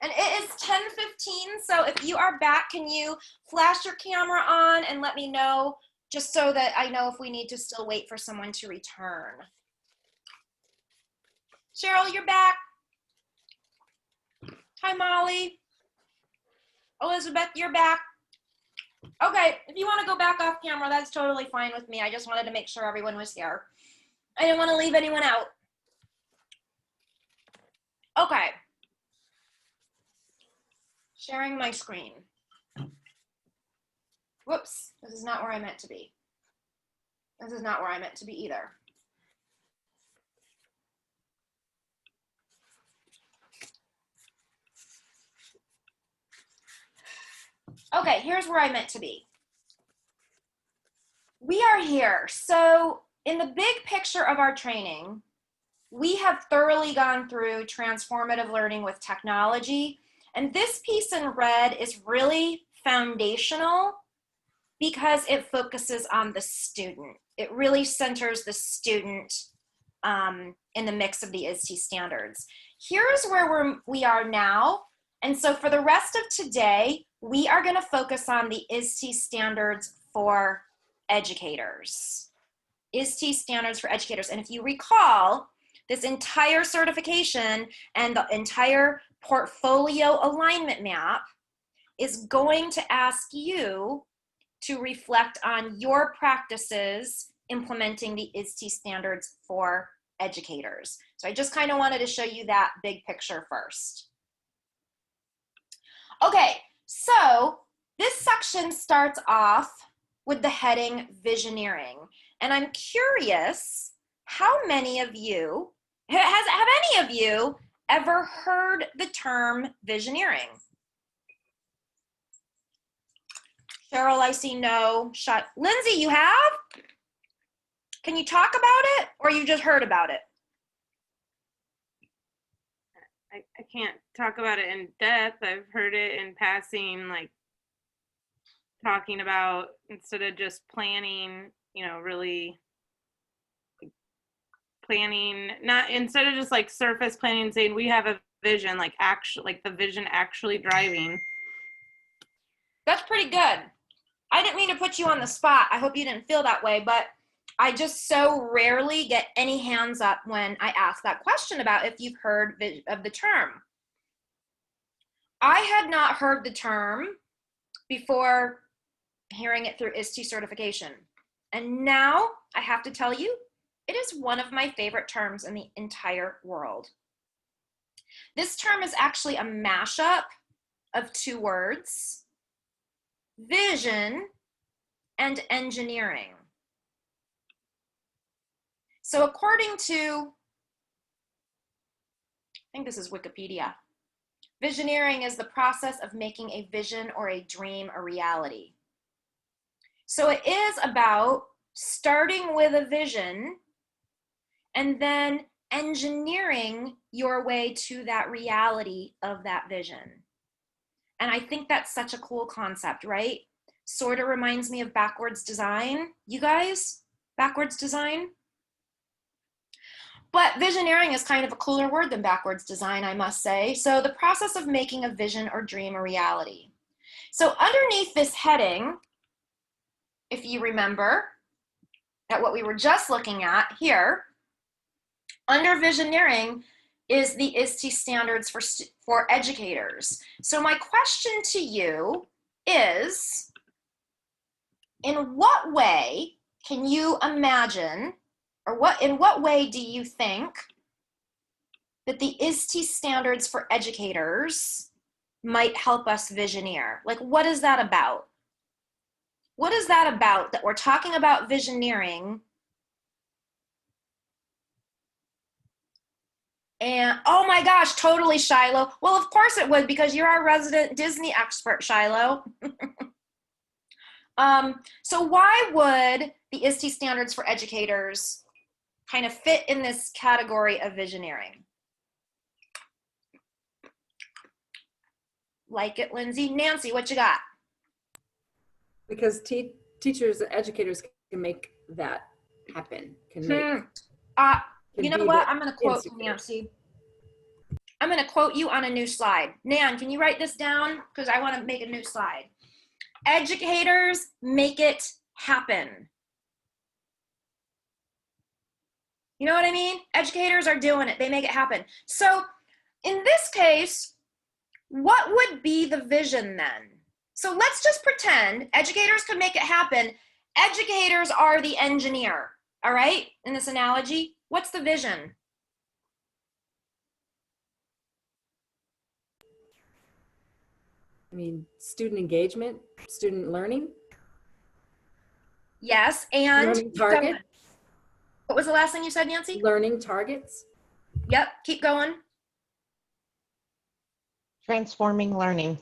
And it is 10:15. So if you are back, can you flash your camera on and let me know, just so that I know if we need to still wait for someone to return. Cheryl, you're back. Hi, Molly. Elizabeth, you're back. Okay, if you want to go back off camera, that's totally fine with me. I just wanted to make sure everyone was here. I didn't want to leave anyone out. Okay. Sharing my screen. Whoops, this is not where I meant to be. This is not where I meant to be either. Okay, here's where I meant to be. We are here. So in the big picture of our training, we have thoroughly gone through transformative learning with technology. And this piece in red is really foundational because it focuses on the student. It really centers the student in the mix of the ISTE standards. Here's where we are now. And so for the rest of today, we are going to focus on the ISTE standards for educators. ISTE standards for educators. And if you recall, this entire certification and the entire portfolio alignment map is going to ask you to reflect on your practices implementing the ISTE standards for educators. So I just kind of wanted to show you that big picture first. Okay, so this section starts off with the heading Visioneering. And I'm curious how many of you, have any of you ever heard the term Visioneering? Cheryl, I see no. Lindsay, you have? Can you talk about it or you just heard about it? I can't talk about it in depth. I've heard it in passing, like talking about instead of just planning, you know, really planning, not instead of just like surface planning and saying we have a vision, like actually, like the vision actually driving. That's pretty good. I didn't mean to put you on the spot. I hope you didn't feel that way, but I just so rarely get any hands up when I ask that question about if you've heard of the term. I had not heard the term before hearing it through ISTE certification. And now I have to tell you, it is one of my favorite terms in the entire world. This term is actually a mashup of two words, vision and engineering. So according to, I think this is Wikipedia, visioneering is the process of making a vision or a dream a reality. So it is about starting with a vision and then engineering your way to that reality of that vision. And I think that's such a cool concept, right? Sort of reminds me of backwards design. You guys, backwards design? But visioneering is kind of a cooler word than backwards design, I must say. So the process of making a vision or dream a reality. So underneath this heading, if you remember at what we were just looking at here, under visioneering is the ISTE standards for educators. So my question to you is, in what way can you imagine, or in what way do you think that the ISTE standards for educators might help us visioneer? Like, what is that about? What is that about that we're talking about visioneering? And oh my gosh, totally, Shiloh. Well, of course it would, because you're our resident Disney expert, Shiloh. So why would the ISTE standards for educators kind of fit in this category of visioneering? Like it, Lindsay. Nancy, what you got? Because teachers and educators can make that happen. Can make. You know what? I'm going to quote you, Nancy. I'm going to quote you on a new slide. Nan, can you write this down? Because I want to make a new slide. Educators make it happen. You know what I mean? Educators are doing it. They make it happen. So in this case, what would be the vision then? So let's just pretend educators could make it happen. Educators are the engineer, all right? In this analogy, what's the vision? I mean, student engagement, student learning. Yes, and learning targets. What was the last thing you said, Nancy? Learning targets. Yep, keep going. Transforming learning.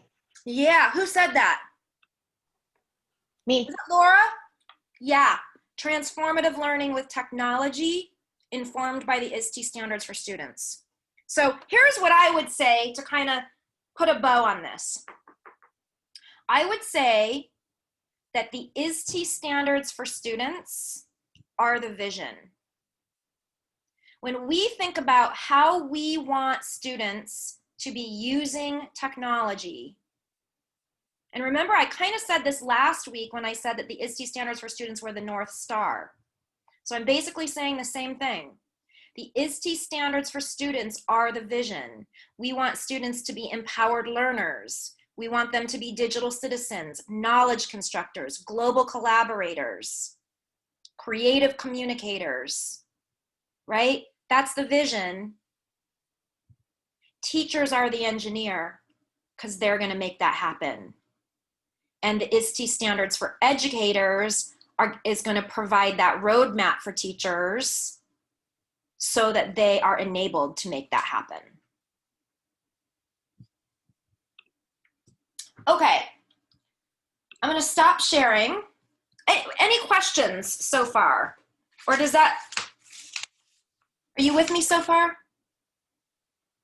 Yeah, who said that? Me. Is it Laura? Yeah, transformative learning with technology informed by the ISTE standards for students. So here's what I would say to kind of put a bow on this. I would say that the ISTE standards for students are the vision. When we think about how we want students to be using technology, and remember, I kind of said this last week when I said that the ISTE standards for students were the North Star. So I'm basically saying the same thing. The ISTE standards for students are the vision. We want students to be empowered learners. We want them to be digital citizens, knowledge constructors, global collaborators, creative communicators, right? That's the vision. Teachers are the engineer because they're going to make that happen. And the ISTE standards for educators is going to provide that roadmap for teachers so that they are enabled to make that happen. Okay, I'm going to stop sharing. Any questions so far? Or does that, are you with me so far?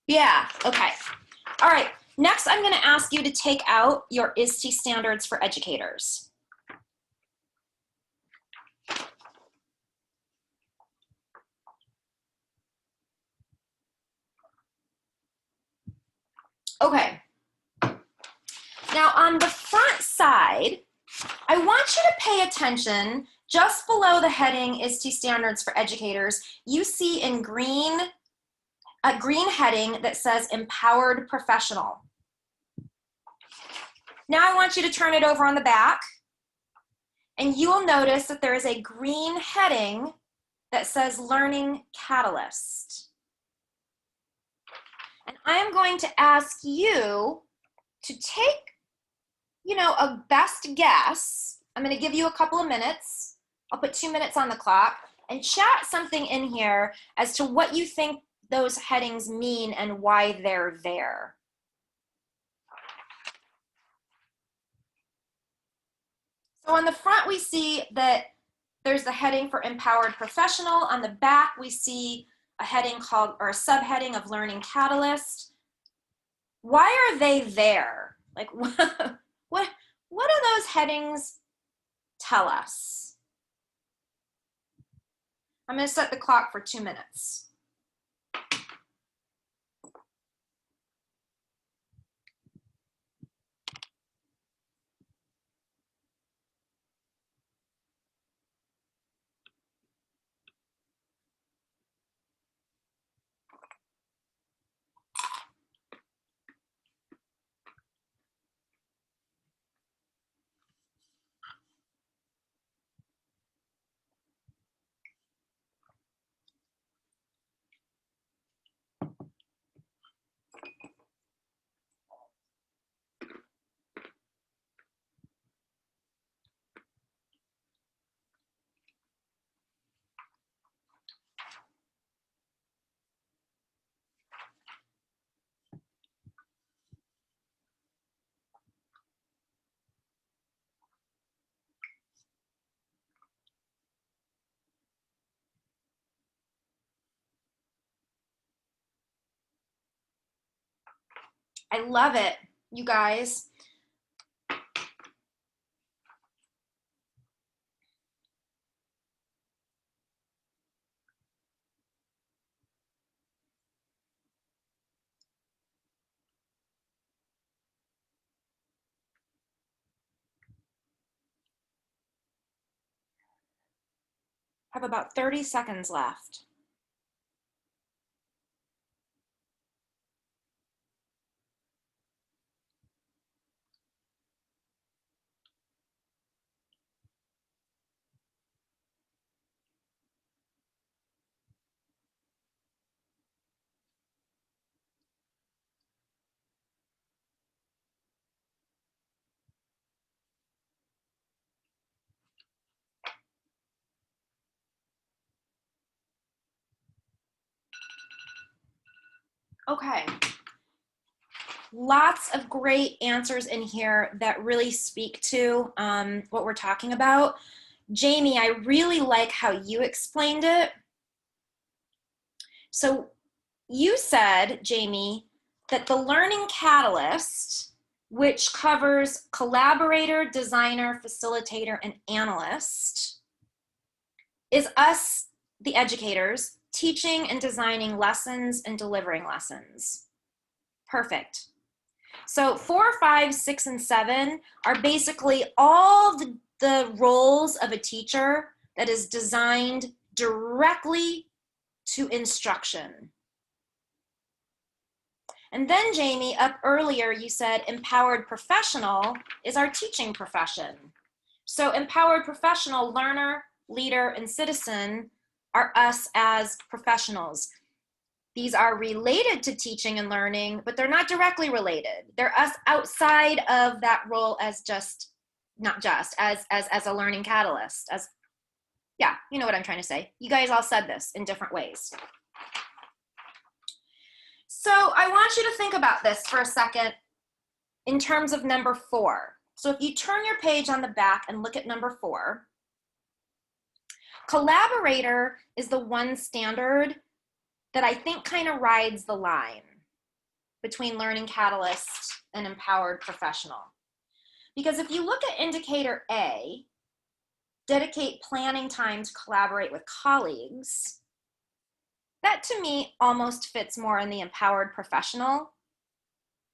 Yeah, okay. All right, next I'm going to ask you to take out your ISTE standards for educators. Okay. Now on the front side, I want you to pay attention just below the heading ISTE standards for educators. You see in green, a green heading that says empowered professional. Now I want you to turn it over on the back and you will notice that there is a green heading that says learning catalyst. And I am going to ask you to take, a best guess. I'm going to give you a couple of minutes. I'll put 2 minutes on the clock and chat something in here as to what you think those headings mean and why they're there. So on the front, we see that there's the heading for empowered professional. On the back, we see a heading called, or a subheading of learning catalyst. Why are they there? Like, what do those headings tell us? I'm going to set the clock for 2 minutes. I love it, you guys. I have about 30 seconds left. Okay. Lots of great answers in here that really speak to what we're talking about. Jamie, I really like how you explained it. So you said, Jamie, that the learning catalyst, which covers collaborator, designer, facilitator, and analyst, is us, the educators, teaching and designing lessons and delivering lessons. Perfect. So 4, 5, 6, and 7 are basically all the roles of a teacher that is designed directly to instruction. And then, Jamie, up earlier, you said empowered professional is our teaching profession. So empowered professional, learner, leader, and citizen are us as professionals. These are related to teaching and learning, but they're not directly related. They're us outside of that role as just, not just, as a learning catalyst. As, yeah, you know what I'm trying to say. You guys all said this in different ways. So I want you to think about this for a second in terms of number 4. So if you turn your page on the back and look at number 4, collaborator is the one standard that I think kind of rides the line between learning catalyst and empowered professional. Because if you look at indicator A, dedicate planning time to collaborate with colleagues, that to me almost fits more in the empowered professional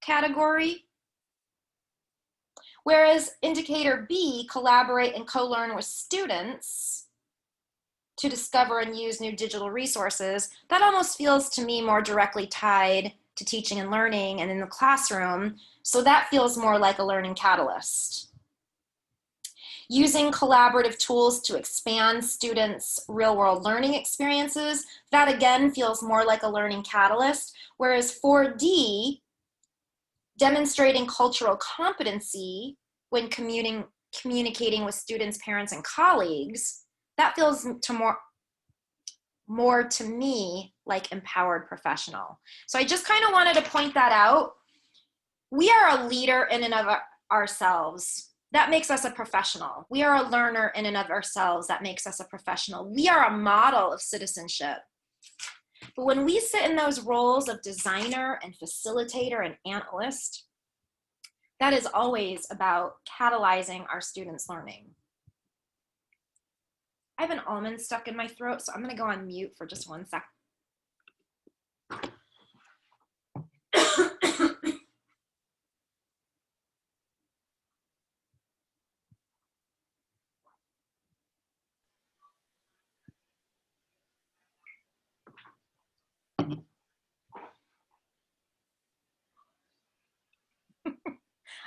category. Whereas indicator B, collaborate and co-learn with students to discover and use new digital resources, that almost feels to me more directly tied to teaching and learning and in the classroom. So that feels more like a learning catalyst. Using collaborative tools to expand students' real-world learning experiences, that again feels more like a learning catalyst. Whereas 4D, demonstrating cultural competency when communicating with students, parents, and colleagues, that feels more to me like empowered professional. So I just kind of wanted to point that out. We are a leader in and of ourselves. That makes us a professional. We are a learner in and of ourselves. That makes us a professional. We are a model of citizenship. But when we sit in those roles of designer and facilitator and analyst, that is always about catalyzing our students' learning. I have an almond stuck in my throat, so I'm going to go on mute for just 1 sec.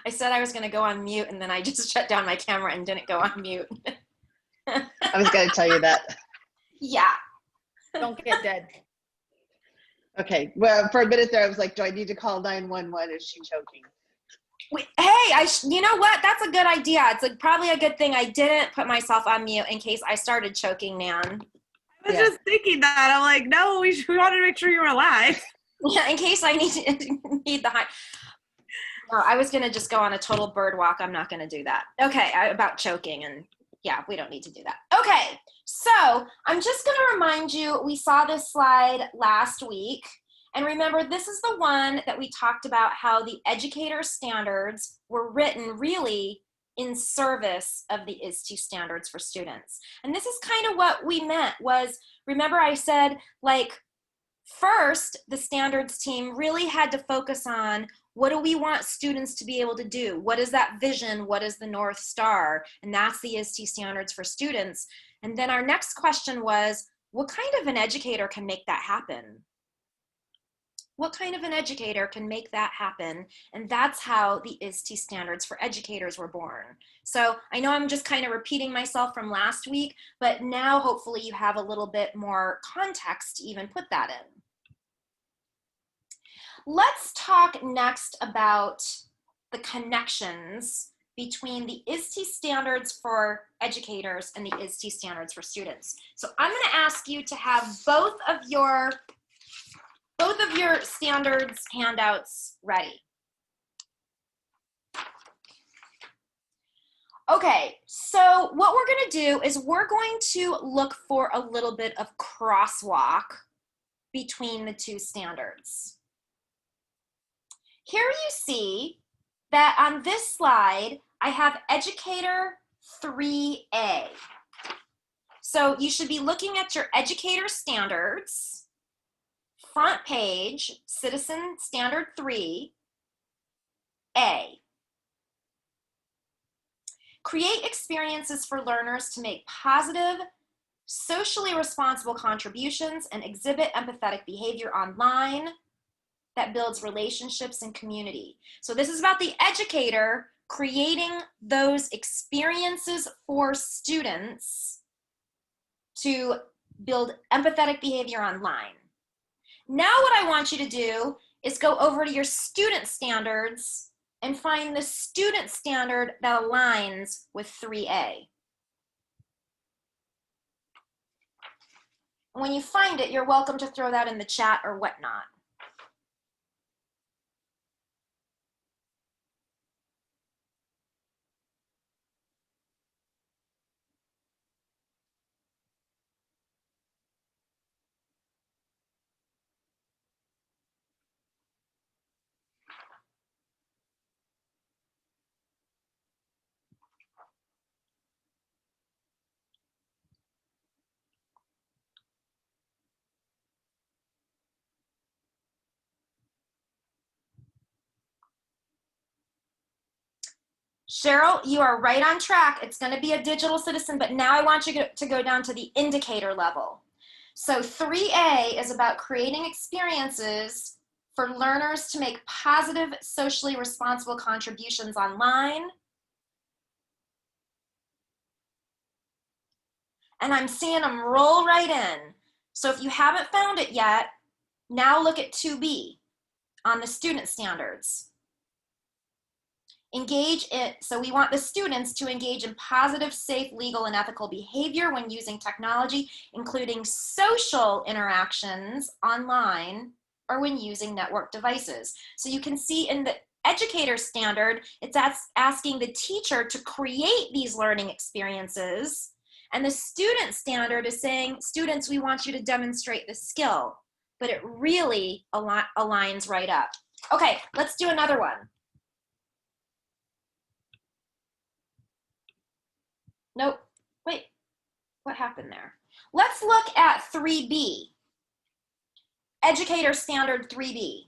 I said I was going to go on mute, and then I just shut down my camera and didn't go on mute. I was going to tell you that. Yeah. Don't get dead. Okay. Well, for a minute there, I was like, do I need to call 911? Is she choking? Wait, hey, you know what? That's a good idea. It's probably a good thing I didn't put myself on mute in case I started choking, Nan. I was just thinking that. I'm like, no, we wanted to make sure you were alive. Yeah, in case I need the high. No, I was going to just go on a total bird walk. I'm not going to do that. Okay, about choking, and yeah, we don't need to do that. Okay, so I'm just going to remind you, we saw this slide last week. And remember, this is the one that we talked about how the educator standards were written really in service of the ISTE standards for students. And this is kind of what we meant was, remember I said, like, first, the standards team really had to focus on what do we want students to be able to do? What is that vision? What is the North Star? And that's the ISTE standards for students. And then our next question was, what kind of an educator can make that happen? What kind of an educator can make that happen? And that's how the ISTE standards for educators were born. So I know I'm just kind of repeating myself from last week, but now hopefully you have a little bit more context to even put that in. Let's talk next about the connections between the ISTE standards for educators and the ISTE standards for students. So I'm going to ask you to have both of your standards handouts ready. Okay, so what we're going to do is we're going to look for a little bit of crosswalk between the two standards. Here you see that on this slide, I have Educator 3A. So you should be looking at your Educator Standards, front page, Citizen Standard 3A. Create experiences for learners to make positive, socially responsible contributions and exhibit empathetic behavior online that builds relationships and community. So this is about the educator creating those experiences for students to build empathetic behavior online. Now what I want you to do is go over to your student standards and find the student standard that aligns with 3A. When you find it, you're welcome to throw that in the chat or whatnot. Cheryl, you are right on track. It's going to be a digital citizen, but now I want you to go down to the indicator level. So 3A is about creating experiences for learners to make positive, socially responsible contributions online. And I'm seeing them roll right in. So if you haven't found it yet, now look at 2B on the student standards. Engage it, so we want the students to engage in positive, safe, legal, and ethical behavior when using technology, including social interactions online or when using network devices. So you can see in the educator standard, it's asking the teacher to create these learning experiences, and the student standard is saying, students, we want you to demonstrate the skill, but it really aligns right up. Okay, let's do another one. Nope, wait, what happened there? Let's look at 3B, Educator Standard 3B.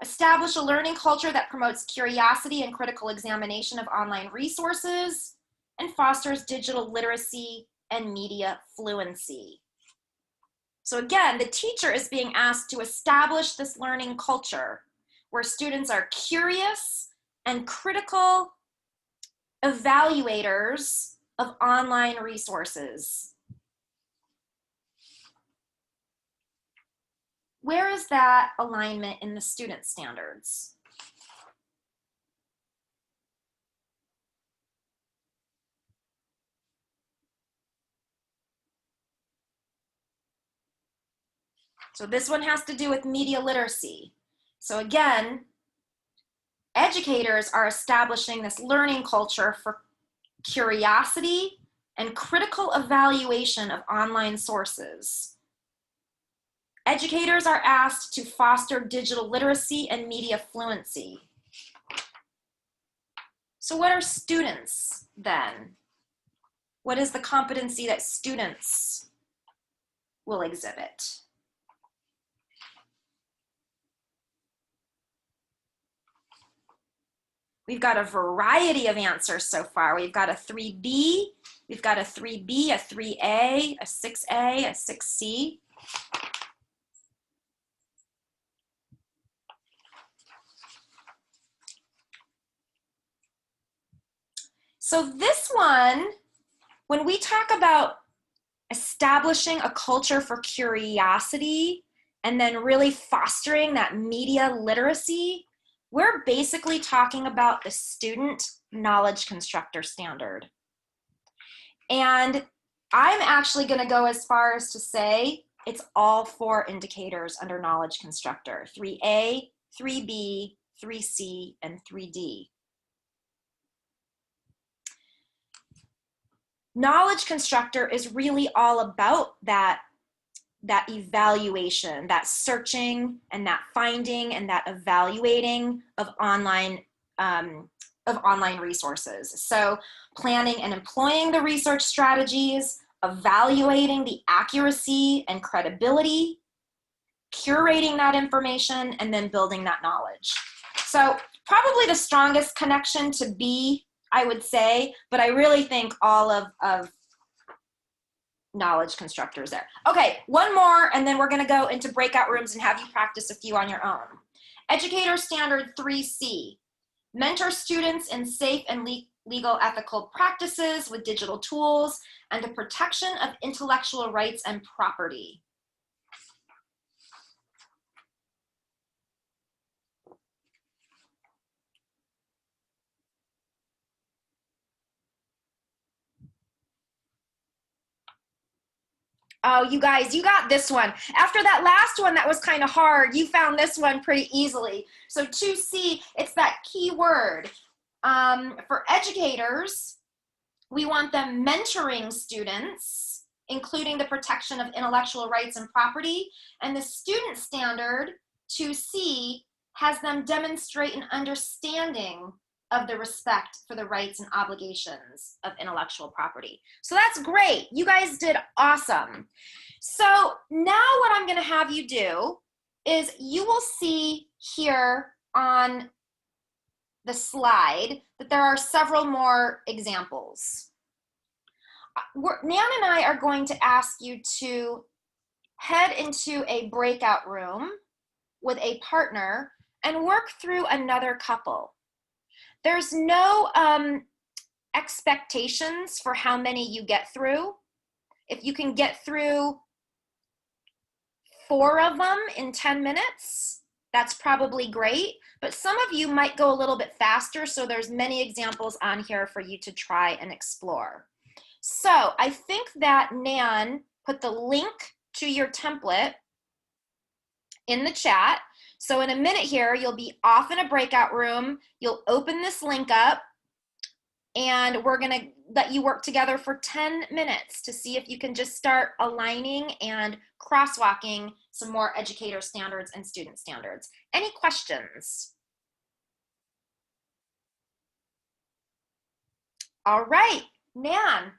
Establish a learning culture that promotes curiosity and critical examination of online resources and fosters digital literacy and media fluency. So again, the teacher is being asked to establish this learning culture where students are curious and critical evaluators of online resources. Where is that alignment in the student standards? So this one has to do with media literacy. So again, educators are establishing this learning culture for curiosity and critical evaluation of online sources. Educators are asked to foster digital literacy and media fluency. So what are students then? What is the competency that students will exhibit? We've got a variety of answers so far. We've got a 3B, we've got a 3B, a 3A, a 6A, a 6C. So this one, when we talk about establishing a culture for curiosity and then really fostering that media literacy, we're basically talking about the student knowledge constructor standard. And I'm actually going to go as far as to say it's all 4 indicators under knowledge constructor: 3A, 3B, 3C, and 3D. knowledge constructor is really all about that evaluation, that searching and that finding and that evaluating of online resources. So planning and employing the research strategies, evaluating the accuracy and credibility, curating that information, and then building that knowledge. So probably the strongest connection to B, I would say, but I really think all of knowledge constructors there. Okay, one more, and then we're going to go into breakout rooms and have you practice a few on your own. Educator Standard 3C, mentor students in safe and legal ethical practices with digital tools and the protection of intellectual rights and property. Oh, you guys, you got this one. After that last one that was kind of hard, you found this one pretty easily. So 2C, it's that key word. For educators, we want them mentoring students, including the protection of intellectual rights and property. And the student standard, 2C, has them demonstrate an understanding of the respect for the rights and obligations of intellectual property. So that's great. You guys did awesome. So now what I'm going to have you do is you will see here on the slide that there are several more examples. Nan and I are going to ask you to head into a breakout room with a partner and work through another couple. There's no expectations for how many you get through. If you can get through 4 of them in 10 minutes, that's probably great. But some of you might go a little bit faster, so there's many examples on here for you to try and explore. So I think that Nan put the link to your template in the chat. So in a minute here, you'll be off in a breakout room. You'll open this link up, and we're going to let you work together for 10 minutes to see if you can just start aligning and crosswalking some more educator standards and student standards. Any questions? All right, Nan,